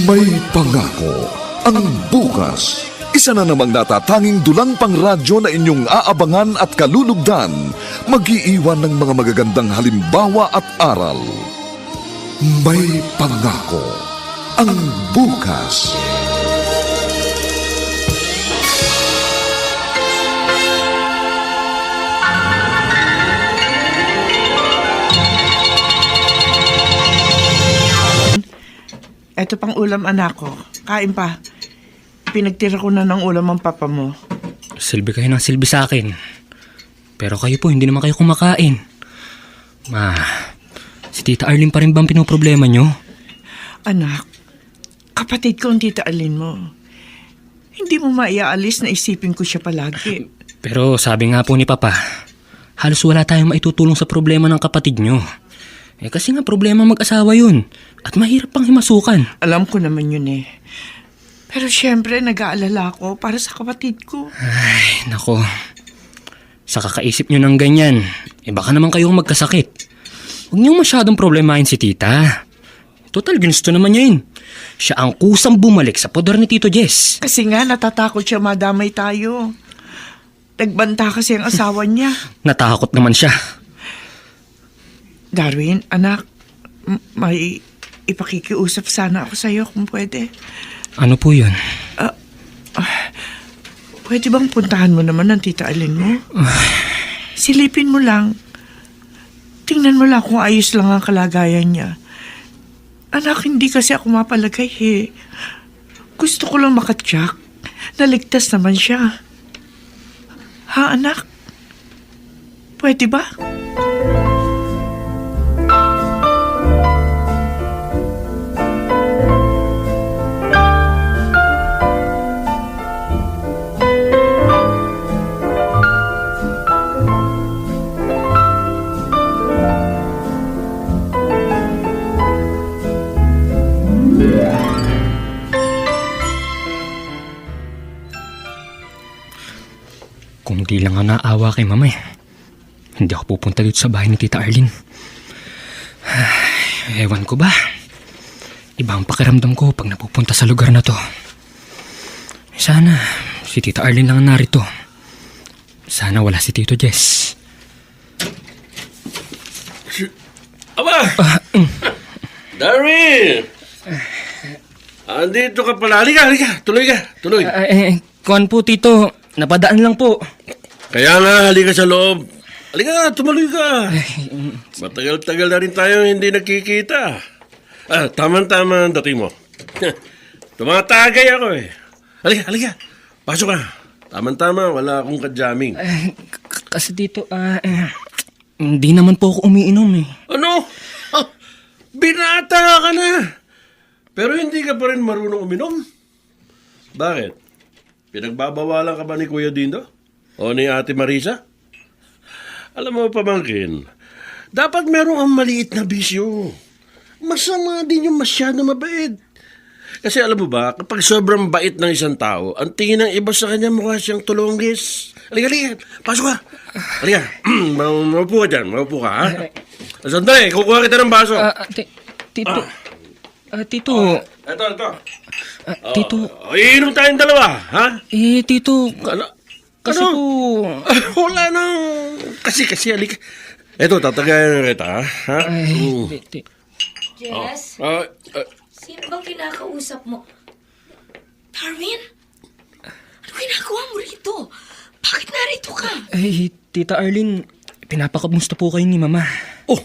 May pangako ang bukas. Isa na namang natatanging dulang pang radyo na inyong aabangan at kalulugdan, mag-iiwan ng mga magagandang halimbawa at aral. May pangako ang bukas. Ito pang ulam, anak ko. Kain pa. Pinagtira ko na ng ulam ang papa mo. Silbi kayo ng silbi sa akin. Pero kayo po, hindi naman kayo kumakain. Ma, si Tita Arlene pa rin ba ang pinoproblema nyo? Anak, Kapatid ko ang tita Arlene mo. Hindi mo maiaalis na isipin ko siya palagi. Pero sabi nga po ni Papa, halos wala tayong maitutulong sa problema ng kapatid nyo. Kasi nga problema mag-asawa yun. At mahirap pang himasukan. Alam ko naman yun eh. Pero syempre, nag-aalala ako para sa kapatid ko. Ay, nako. Sa kakaisip nyo ng ganyan, baka naman kayong magkasakit. Huwag niyong masyadong problemahin si tita. Total, ginusto naman niya yun. Siya ang kusang bumalik sa poder ni Tito Jess. Kasi nga, natatakot siya madamay tayo. Nagbanta kasi ang asawa niya. Natakot naman siya. Darwin, anak, may ipakikiusap sana ako sa'yo kung pwede. Ano po yun? Pwede bang puntahan mo naman ang tita Arlene mo? Silipin mo lang. Tingnan mo lang kung ayos lang ang kalagayan niya. Anak, hindi kasi ako mapalagay eh. Gusto ko lang makatsak. Naligtas naman siya. Ha, anak? Pwede ba? Kung di lang nga naawa kay Mama hindi ako pupunta dito sa bahay ni Tita Arlene. Ewan ko ba? Iba ang pakiramdam ko pag napupunta sa lugar na to. Sana si Tita Arlene lang ang narito. Sana wala si Tito Jess. Aba! Darwin! Andito ka pala. Halika. Tuloy ka. Kuwan po, Tito. Napadaan lang po. Kaya nga, halika sa loob. Halika, tumuloy ka. Matagal-tagal na rin tayo hindi nagkikita. Tama-tama ang dating mo. Tumatagay ako eh. Halika. Pasok ka. Tama-tama, wala akong kadyaming. Kasi Tito, hindi naman po ako umiinom eh. Ano? Binata ka na. Pero hindi ka pa rin marunong uminom. Bakit? Pinagbabawalan ka ba ni Kuya Dindo? O ni Ate Marisa? Alam mo, pamangkin, dapat merong ang maliit na bisyo. Masama din yung masyado mabait. Kasi alam mo ba, kapag sobrang bait ng isang tao, ang tingin ng iba sa kanya mukha siyang tulonggis. Halika. Pasok ka. Halika. Maupo ka dyan. Maupo ka, ha? Sandali, kukuha kita ng baso. Tito. Tito. Ito. Tito. Iinom tayong dalawa, ha? Tito. Kasi Ano? po... Wala nang... Kasi, halika. Ito, tatagayan na kita, ha? Jess, sino bang kinakausap mo? Darwin? Ano ginagawa mo rito? Bakit narito ka? Tita Arlene, pinapakamusta po kayo ni Mama. Oh,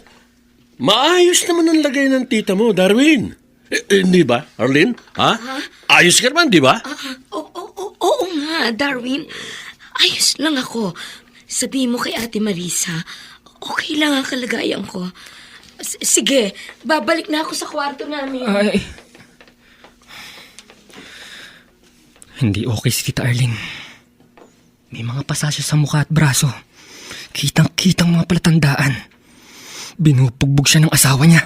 maayos naman ang lagay ng tita mo, Darwin. Hindi ba, Arlene? Ha? Ayos ka naman, di ba? Oo nga, Darwin. Ayos lang ako. Sabihin mo kay Ate Marisa, okay lang ang kalagayan ko. Sige, babalik na ako sa kwarto namin. Hindi okay si Tita Arlene. May mga pasasya sa mukha at braso. Kitang-kitang mga palatandaan. Binubugbog siya ng asawa niya.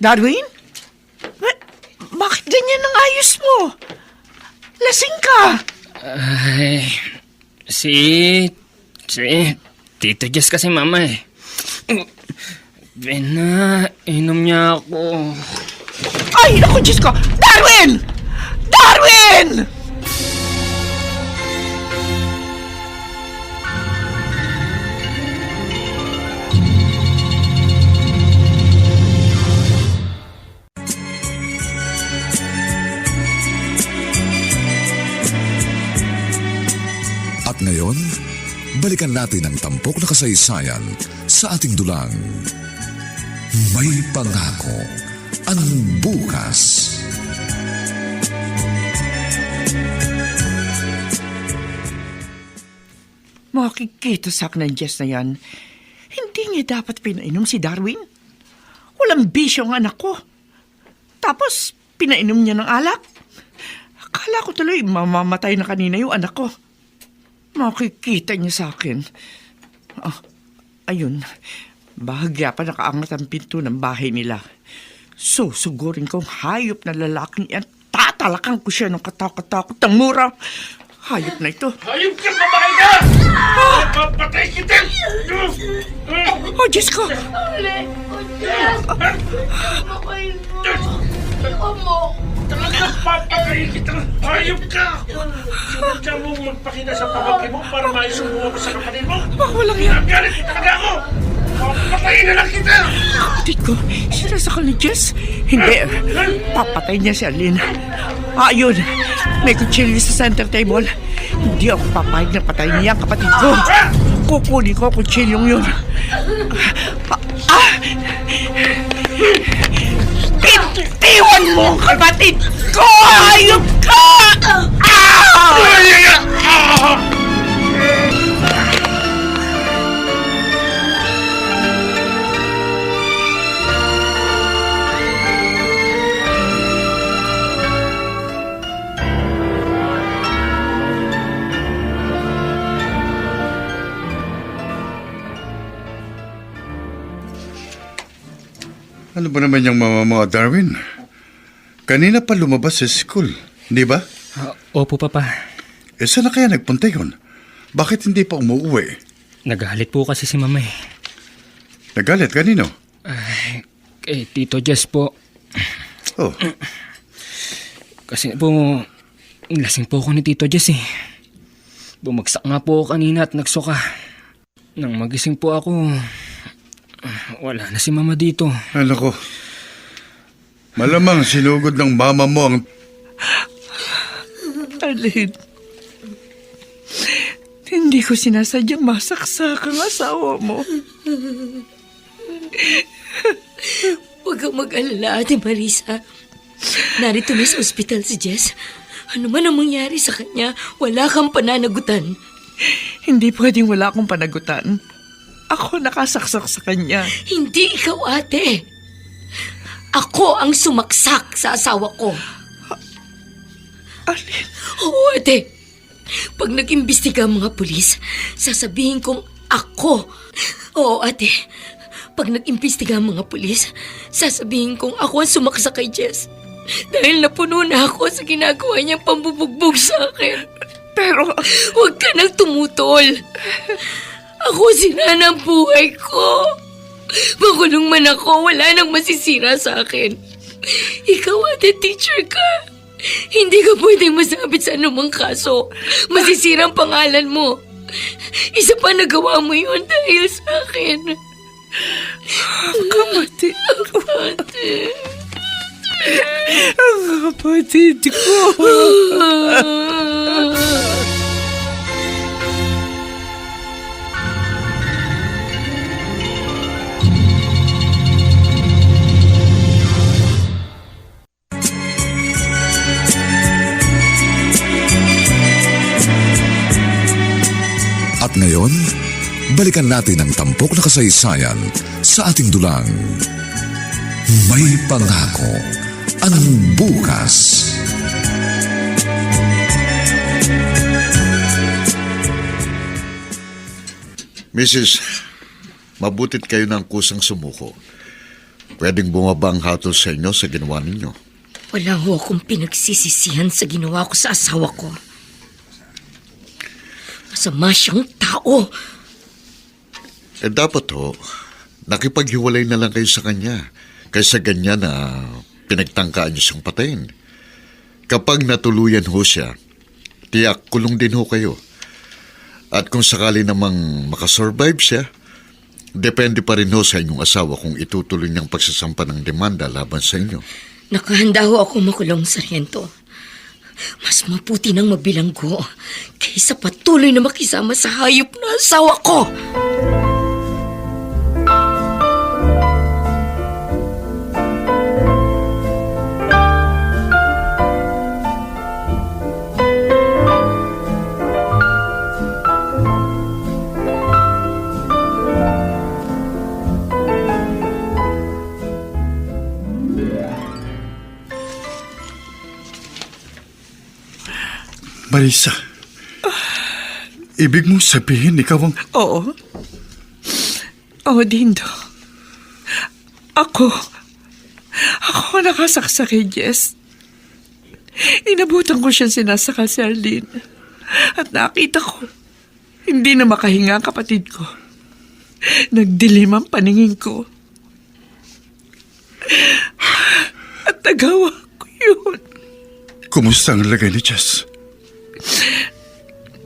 Darwin? Bakit ganyan ang ayos mo? Lasing ka. Si Tito Jess kasi Mama eh. Inom niya ako. Ay, naku, Diyos ko! Darwin! Darwin! At ngayon, balik balikan natin ang tampok na kasaysayan sa ating dulang. May pangako ang bukas. Makikita sa akin ng Jess na yan. Hindi niya dapat pinainom si Darwin. Walang bisyo ang anak ko. Tapos, pinainom niya ng alak. Akala ko tuloy mamamatay na kanina yung anak ko. Makikita niya sa akin. Ah, ayun. Bahagya pa nakaangat ang pinto ng bahay nila. Susugurin kong hayop na lalaking yan. Tatalakan ko siya ng katakot-takot ng mura. Hayop na ito. Hayop ka, babae ka! Papatay kita! Oh, Diyos ko! Talagang papatay kita! Hayop ka! Sinadya mo magpakita sa pamangkin mo para maisubuha ko sa kapatid mo? Walang yan. Nagalit kita talaga ako! Papatayin na lang kita! Kapatid ko, sinasakal ni Jess? Hindi, papatay niya si Alin. Ayun, may kutsilyo sa center table. Hindi ako papayag na patayin niya ang kapatid ko. Kukunin ko ang kutsilyong yun. Itiwan mo ang kapatid ko! Ayop ka! Ano ba naman yung mama mo, Darwin? Kanina pa lumabas sa school, di ba? Opo, Papa. Saan na kaya nagpunta yun? Bakit hindi pa umuwi? Nagalit po kasi si Mama eh. Nagalit kanino? Kay Tito Jess po. Oh, Kasi po, lasing po ako ni Tito Jess eh. Bumagsak nga po ako kanina at nagsuka. Nang magising po ako, wala na si Mama dito. ano ko? Malamang sinugod ng mama mo ang... Alin, hindi ko sinasadyang masaksak ang asawa mo. Huwag kang mag-alala, Ate Marisa. Narito na sa ospital si Jess. Ano man ang mangyari sa kanya, wala kang pananagutan. Hindi pwedeng wala akong panagutan. Ako nakasaksak sa kanya. Hindi ikaw, ate. Ako ang sumaksak sa asawa ko. Alin? Oo, ate. Pag nag-imbestiga ang mga pulis, sasabihin kong ako. Oo, ate. Pag nag-imbestiga ang mga pulis, sasabihin kong ako ang sumaksak kay Jess. Dahil napuno na ako sa ginagawa niyang pambubugbog sa akin. Pero... Huwag ka nang tumutol. Ako sira ng buhay ko. Makulong man ako, wala nang masisira sa akin. Ikaw, ate, teacher ka. Hindi ka pwedeng masabit sa anumang kaso. Masisira ang pangalan mo. Isa pa nagawa mo yun dahil sa akin. Kapatid ko. Ate. Ang kapatid ko. At ngayon, balikan natin ang tampok na kasaysayan sa ating dulang. May pangako ang bukas. Mrs., mabutit kayo ng kusang sumuko. Pwedeng bumaba ang hatol sa inyo sa ginawa ninyo. Wala ho akong pinagsisisihan sa ginawa ko sa asawa ko. Masama siyang tao. Dapat ho, nakipaghiwalay na lang kayo sa kanya kaysa ganyan na pinagtangkaan niyo siyang patayin. Kapag natuluyan ho siya, tiyak kulong din ho kayo. At kung sakali namang makasurvive siya, depende pa rin ho sa inyong asawa kung itutuloy niyang pagsasampa ng demanda laban sa inyo. Nakahanda ho ako makulong, Sargento. Mas mabuti nang mabilanggo kaysa patuloy na makisama sa hayop na asawa ko. Marisa, ibig mong sabihin ikaw ang... Oo. Oo, Dindo. Ako nakasaksak kay Jess. Inabutan ko siya sinasakal si Arlene. At nakita ko, hindi na makahinga ang kapatid ko. Nagdilim ang paningin ko. At nagawa ko yun. Kumusta ang lagay ni Jess?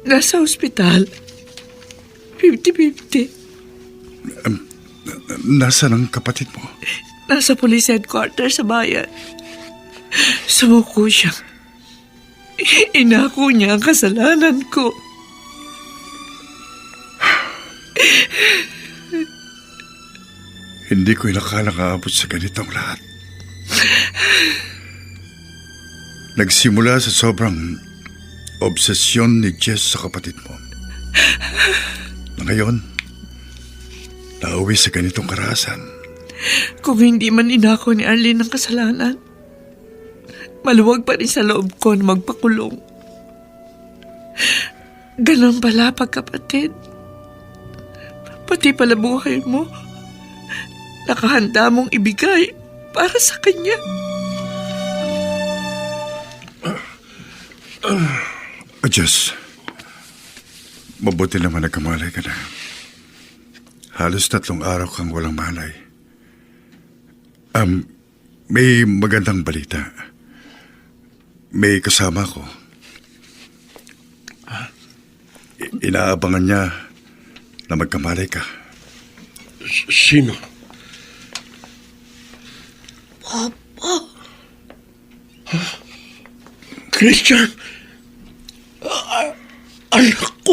Nasa ospital. 50-50. Nasaan ang kapatid mo? Nasa police headquarters sa bayan. Sumuko siya. Inako niya ang kasalanan ko. Hindi ko inakalang aabot sa ganitong lahat. Nagsimula sa sobrang obsesyon ni Jess sa kapatid mo. Na ngayon, nauwi sa ganitong karahasan. Kung hindi man inako ni Arlene ang kasalanan, maluwag pa rin sa loob ko na magpakulong. Ganon pala pagkapatid. Pati pala buhay mo, nakahanda mong ibigay para sa kanya. Jess, mabuti naman nagkamalay ka na. Halos 3 araw kang walang malay. May magandang balita. May kasama ko. Inaabangan niya na magkamalay ka. Sino? Papa, Christian! Anak ko!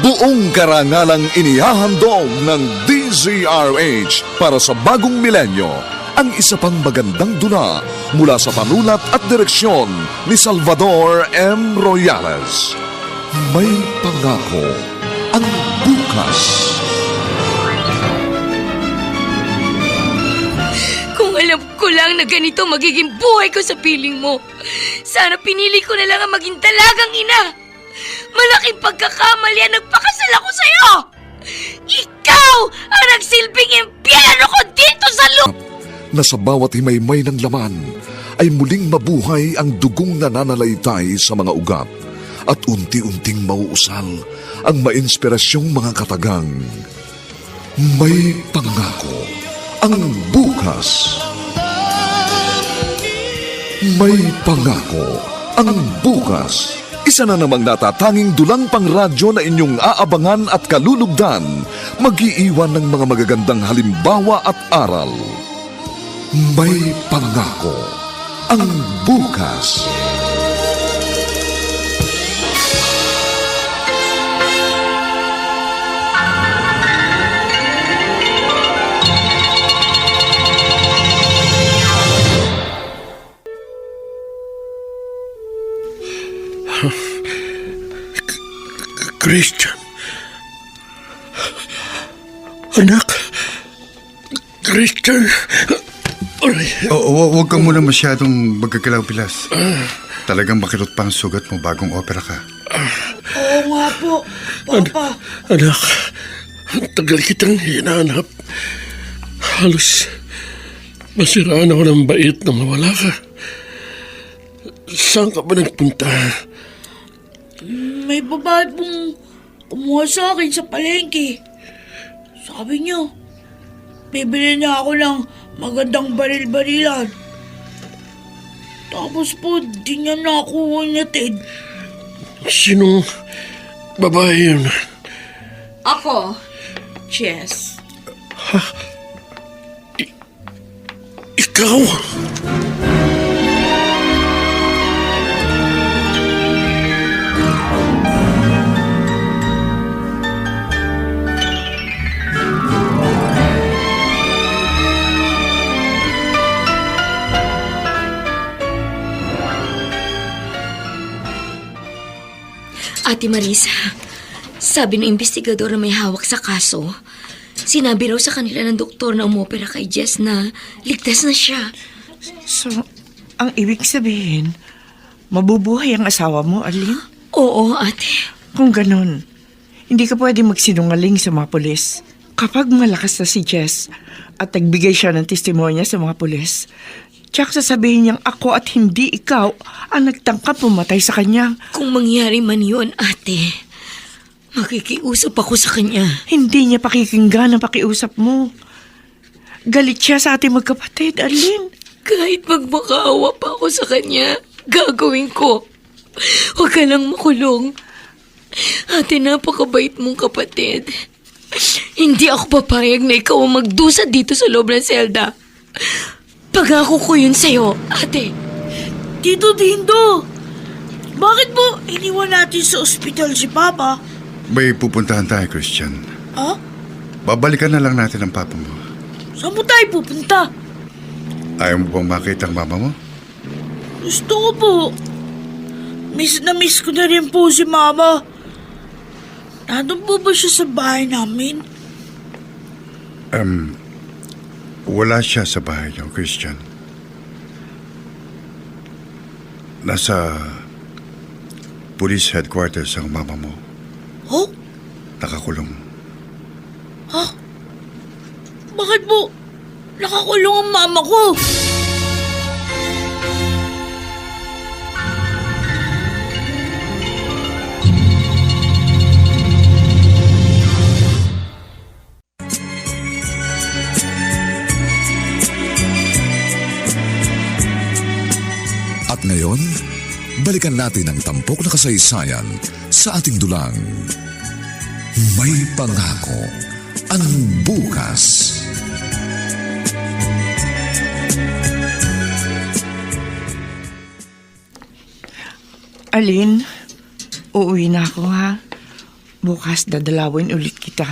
Buong karangalang inihahandog ng DZRH para sa bagong milenyo ang isa pang magandang dula mula sa panulat at direksyon ni Salvador M. Royales. May pangako ang bukas. Kung alam ko lang na ganito magiging buhay ko sa piling mo, sana pinili ko na lang ang maging dalagang ina. Malaking pagkakamali ang nagpakasal ako sa'yo! Ikaw ang nagsilbing impyerno ko dito sa lupa! Na sa bawat himaymay ng laman ay muling mabuhay ang dugong nananalaytay sa mga ugat at unti-unting mauusal ang mainspirasyong mga katagang. May pangako ang bukas. May pangako ang bukas. Isa na namang natatanging dulang pangradyo na inyong aabangan at kalulugdan, mag-iiwan ng mga magagandang halimbawa at aral. May pangako ang bukas. Christian. Anak. Christian. Aray. Huwag kang muna masyadong magkagalaw, Pilas. Talagang makilot pa ang sugat mo bagong opera ka. oo nga po, Papa. Anak, ang tagal kitang hinahanap. Halos masiraan ako ng bait na mawala ka. Saan ka ba nagpunta? May babae pong kumuha sa akin sa palengke. Sabi niyo, bibili niya ako ng magandang baril-barilan. Tapos po, di niya na ako inatid. Sinong babae yun? Ako, Jess. Ikaw? Ate Marisa, sabi ng investigador na may hawak sa kaso, sinabi raw sa kanila ng doktor na umopera kay Jess na ligtas na siya. So, ang ibig sabihin, mabubuhay ang asawa mo, Arlene? Oo, ate. Kung ganun, hindi ka pwede magsinungaling sa mga pulis. Kapag malakas na si Jess at nagbigay siya ng testimonya sa mga pulis, tiyak sasabihin niyang ako at hindi ikaw ang nagtangkap pumatay sa kanya. Kung mangyari man yun, ate, makikiusap ako sa kanya. Hindi niya pakikinggan ang pakiusap mo. Galit siya sa ating magkapatid, Arlene. Kahit magmakaawa pa ako sa kanya, gagawin ko. Huwag ka lang makulong. Ate, napakabait mong kapatid. Hindi ako papayag na ikaw ang magdusa dito sa loob ng selda. Pagako ko yun sa'yo, ate. Tito Dindo, bakit mo iniwan natin sa ospital si Papa? May pupuntahan tayo, Christian. Ha? Babalikan na lang natin ang papa mo. Saan mo tayo pupunta? Ayaw mo bang makita ang mama mo? Gusto ko po. Miss na miss ko na rin po si Mama. Nandun po ba siya sa bahay namin? Wala siya sa bahay niyo, Christian. Nasa police headquarters ang mama mo. Oh? Nakakulong. Bakit po nakakulong ang mama ko? At ngayon, balikan natin ang tampok na kasaysayan sa ating dulang. May pangako ang bukas. Arlene, uuwi na ako ha. Bukas dadalawin ulit kita.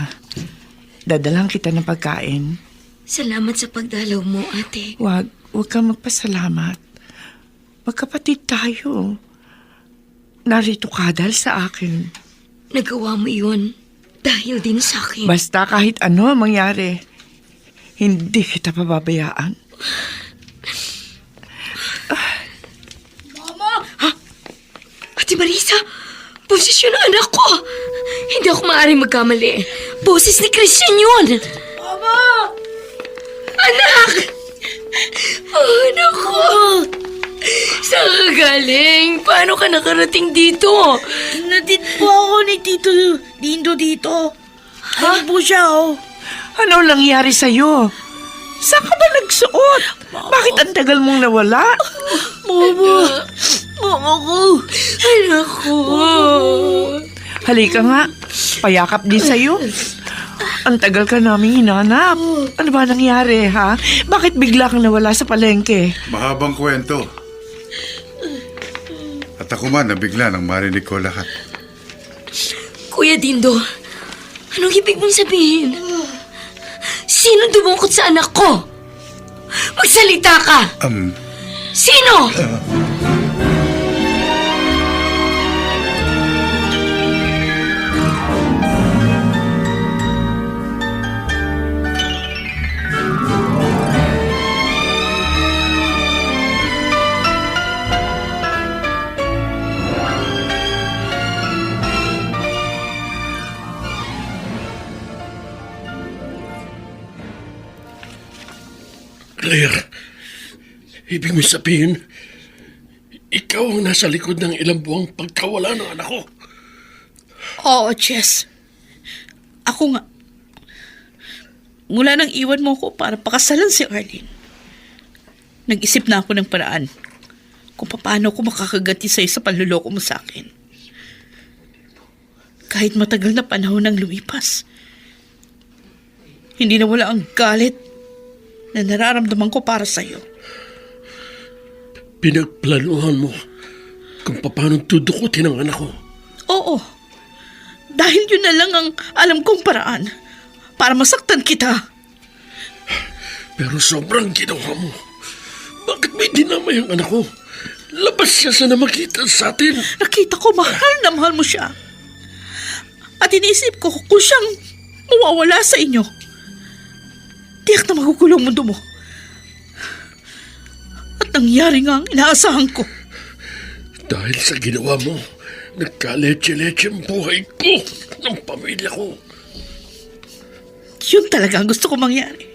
Dadalang kita ng pagkain. Salamat sa pagdalaw mo, ate. Huwag kang magpasalamat. Magkapatid tayo. Narito ka dahil sa akin. Nagawa mo yun dahil din sa akin. Basta kahit ano ang mangyari, hindi kita pababayaan. Ate Marisa, boses yun ang anak ko. Hindi ako maaaring magkamali. Boses ni Christian yun. Mama! Anak! Oh, anak ko. Saan ka galing? Paano ka nakarating dito? Inatid po ako ni Tito Dindo dito. Ano po siya, oh? Ano nangyari sa'yo? Saan ka ba nagsuot? Bakit ang tagal mong nawala? Mama! Mama ko! Anak ko. Halika nga, payakap din sa'yo. Ang tagal ka namin hinanap. Ano ba nangyari, ha? Bakit bigla kang nawala sa palengke? Mahabang kwento. At ako man, nabigla nang marinig ko lahat. Kuya Dindo, anong ibig mong sabihin? Sino dumungkot sa anak ko? Magsalita ka! Sino? Claire, ibig mo sabihin, ikaw ang nasa likod ng ilang buwang pagkawala ng anak ko. Oo, Jess. Ako nga. Mula nang iwan mo ko para pakasalan si Arlene, nag-isip na ako ng paraan kung paano ako makakaganti sa'yo sa panluloko mo sa akin. Kahit matagal na panahon ang lumipas, hindi na wala ang galit na nararamdaman ko para sa'yo. Pinagplanuhan mo kung paano tudukutin ang anak ko. Oo, dahil yun na lang ang alam kong paraan para masaktan kita. Pero sobrang ginawa mo. Bakit may dinamay ang anak ko? Labas siya sa namakita sa atin. Nakita ko mahal na mahal mo siya. At iniisip ko kung siyang mawawala sa inyo, tiyak na magugulo ang mundo mo. At nangyari nga ang inaasahan ko. Dahil sa ginawa mo, nagkaletse-letse ang buhay ko ng pamilya ko. Yun talaga ang gusto ko mangyari.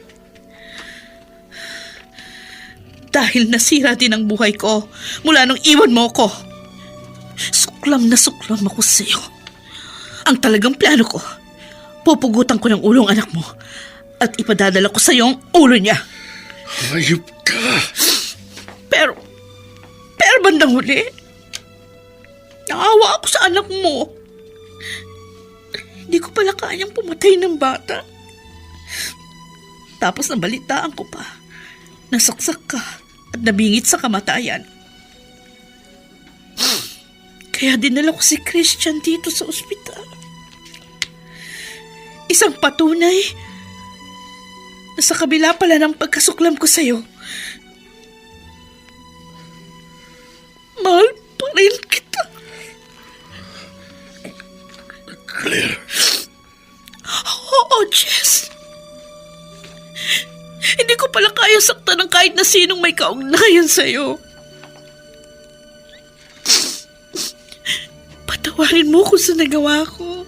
Dahil nasira din ang buhay ko mula nung iwan mo ko. Suklam na suklam ako sa'yo. Ang talagang plano ko, pupugutan ko ng ulo ang anak mo at ipadadala ko sa'yo ang ulo niya. Hayop ka! Pero bandang huli, naawa ako sa anak mo. Hindi ko pala kayang pumatay ng bata. Tapos nabalitaan ko pa, nasaksak ka at nabingit sa kamatayan. Kaya dinala ko si Christian dito sa ospital. Isang patunay na sa kabila pala ng pagkasuklam ko sa'yo, mahal pa rin kita. Claire, Oo, Jess. Hindi ko pala kaya saktan ng kahit na sinong may kaugnayan sa'yo. Patawarin mo kung sa nagawa ko.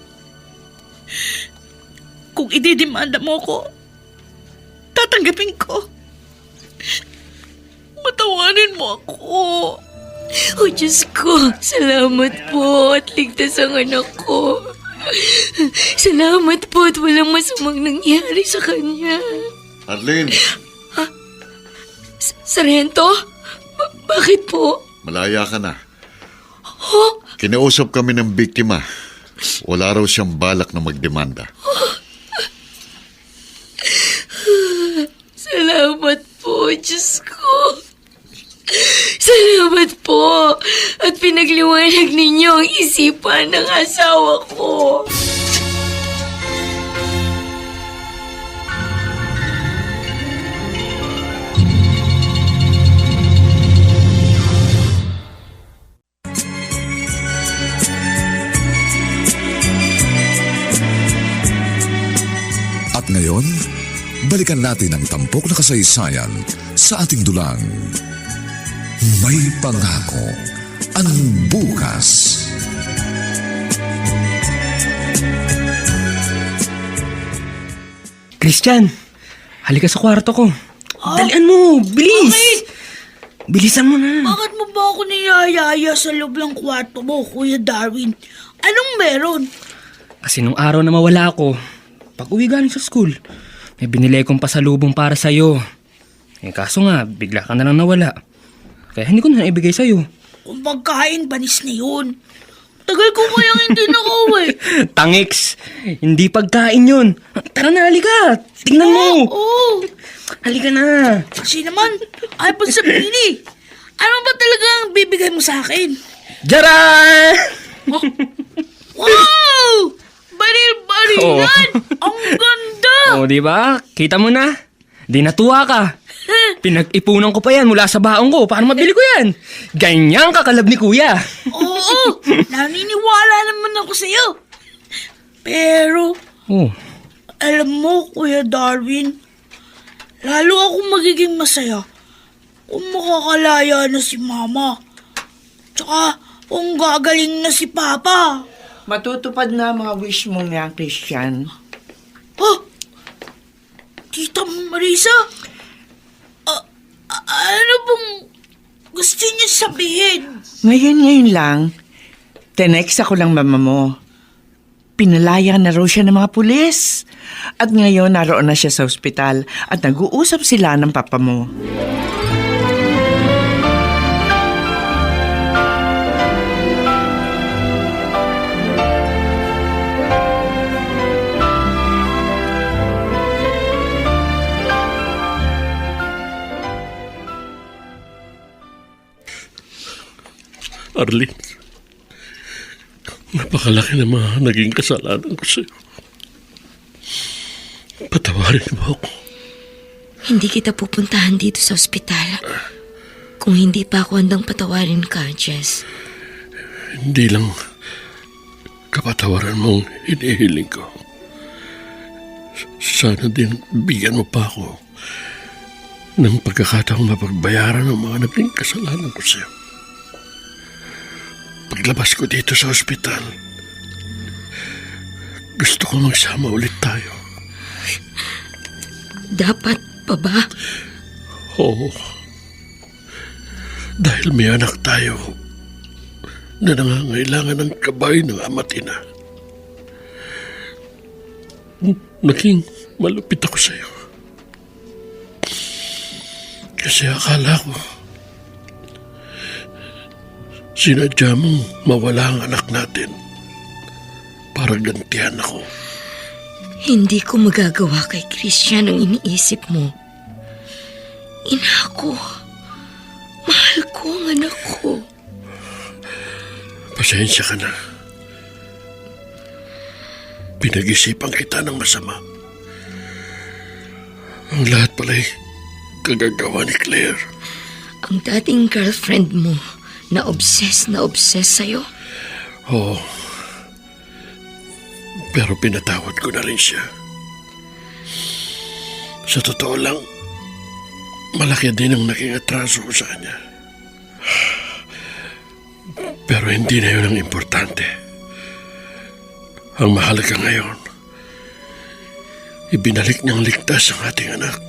Kung ididemanda mo ko, tatanggapin ko. Patawarin mo ako. Oh, Diyos ko, salamat po at ligtas ang anak ko. Salamat po at walang masamang nangyari sa kanya. Arlene, Sargento? Bakit po? malaya ka na. Oh, Kinausap kami ng biktima. Wala raw siyang balak na magdemanda. salamat po, Diyos ko. Salamat po at pinagliwanag ninyo ang isipan ng asawa ko. At ngayon, balikan natin ang tampok na kasaysayan sa ating dulang. May pangako ang bukas. Christian, halika sa kwarto ko. Dalian mo, bilis! Bakit? Bilisan mo na. Bakit mo ba ako niyayaya sa loob ng kwarto mo, Kuya Darwin? Anong meron? Kasi nung araw na mawala ako, pag uwi galing sa school, may binili kong pasalubong para sa'yo. Eh kaso nga, bigla ka na lang nawala. Kaya hindi ko na ibigay sa'yo. Kung pagkain, banis na yun. Tagal ko kayang hindi nakauwi. Tangix! Hindi pagkain yun. Tara na, halika! Tingnan mo! Oo. Halika na! Kasi naman, ay pa sabihin eh. Ano ba talaga ang bibigay mo sa akin? Jaran! Wow! Baril-barilan! Ang ganda! O, di ba? Kita mo na? Di natuwa ka. Pinag-ipunan ko pa yan mula sa baong ko. Paano mabili ko yan? Ganyan kakalab ni kuya. Oo, naniniwala naman ako sa'yo. Pero, Oh, alam mo, Kuya Darwin, lalo akong magiging masaya kung makakalaya na si Mama. Tsaka, kung gagaling na si Papa. Matutupad na ang mga wish mo niya, Christian. Oh, Tita Marisa, ano bang gusto niya sabihin? Ngayon lang, tinext ako lang mama mo. Pinalaya na raw siya ng mga pulis. At ngayon naroon na siya sa ospital at nag-uusap sila ng papa mo. Arlene, napakalaki ng mga naging kasalanan ko sa'yo. Patawarin mo ako. Hindi kita pupuntahan dito sa ospital kung hindi pa ako handang patawarin ka, Jess. Hindi lang kapatawaran mong hinihiling ko. Sana din bigyan mo pa ako ng pagkakataong mapagbayaran ng mga naging kasalanan ko sa'yo. Paglabas ko dito sa ospital, gusto ko magsama ulit tayo. Dapat pa ba? Oo. Dahil may anak tayo na nangangailangan ng gabay ng ama't ina. Naging malupit ako sa'yo. Kasi akala ko sinadya mong mawala ang anak natin para gantihan ako. Hindi ko magagawa kay Christian ang iniisip mo. Ina ko. Mahal ko ang anak ko. Pasensya ka na. Pinag-isipan kita ng masama. Ang lahat pala'y kagagawa ni Claire. Ang dating girlfriend mo na obsessed sa'yo. Oo. Pero pinatawad ko na rin siya. Sa totoo lang, malaki din ang naging atraso ko sa kanya. Pero hindi na yun ang importante. Ang mahalaga ngayon, ibinalik niyang ligtas ang ating anak.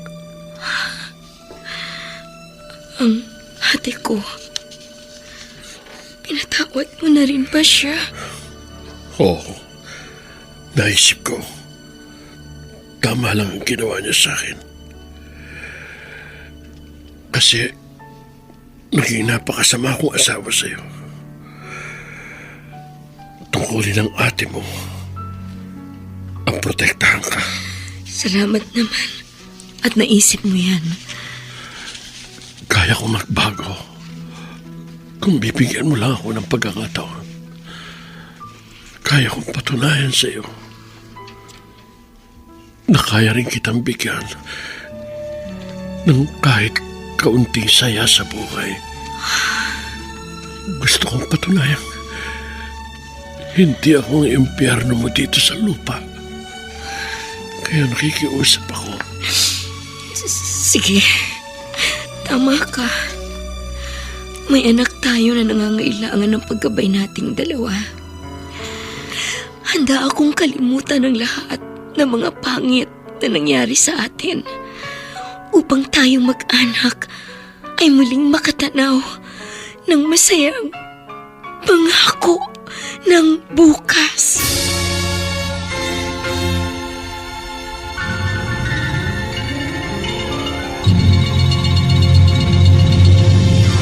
Ang ate ko, pinatawad mo na rin ba siya? Oo. Naisip ko, tama lang ang ginawa niya sa akin. Kasi, naging napakasama akong asawa sa'yo. Tungkulin ng ate mo ang protektahan ka. Salamat naman. At naisip mo yan. Kaya kong magbago kung bibigyan mo lang ako ng pagkakataon. Kaya kong patunayan sa iyo na kaya rin kitang bigyan ng kahit kaunting saya sa buhay. Gusto kong patunayan hindi ako ang impyerno mo dito sa lupa. Kaya nakikiusap ako. Sige. Tama ka. May anak tayo na nangangailangan ng paggabay nating dalawa. Handa akong kalimutan ang lahat ng mga pangit na nangyari sa atin upang tayong mag-anak ay muling makatanaw ng masayang pangako ng bukas.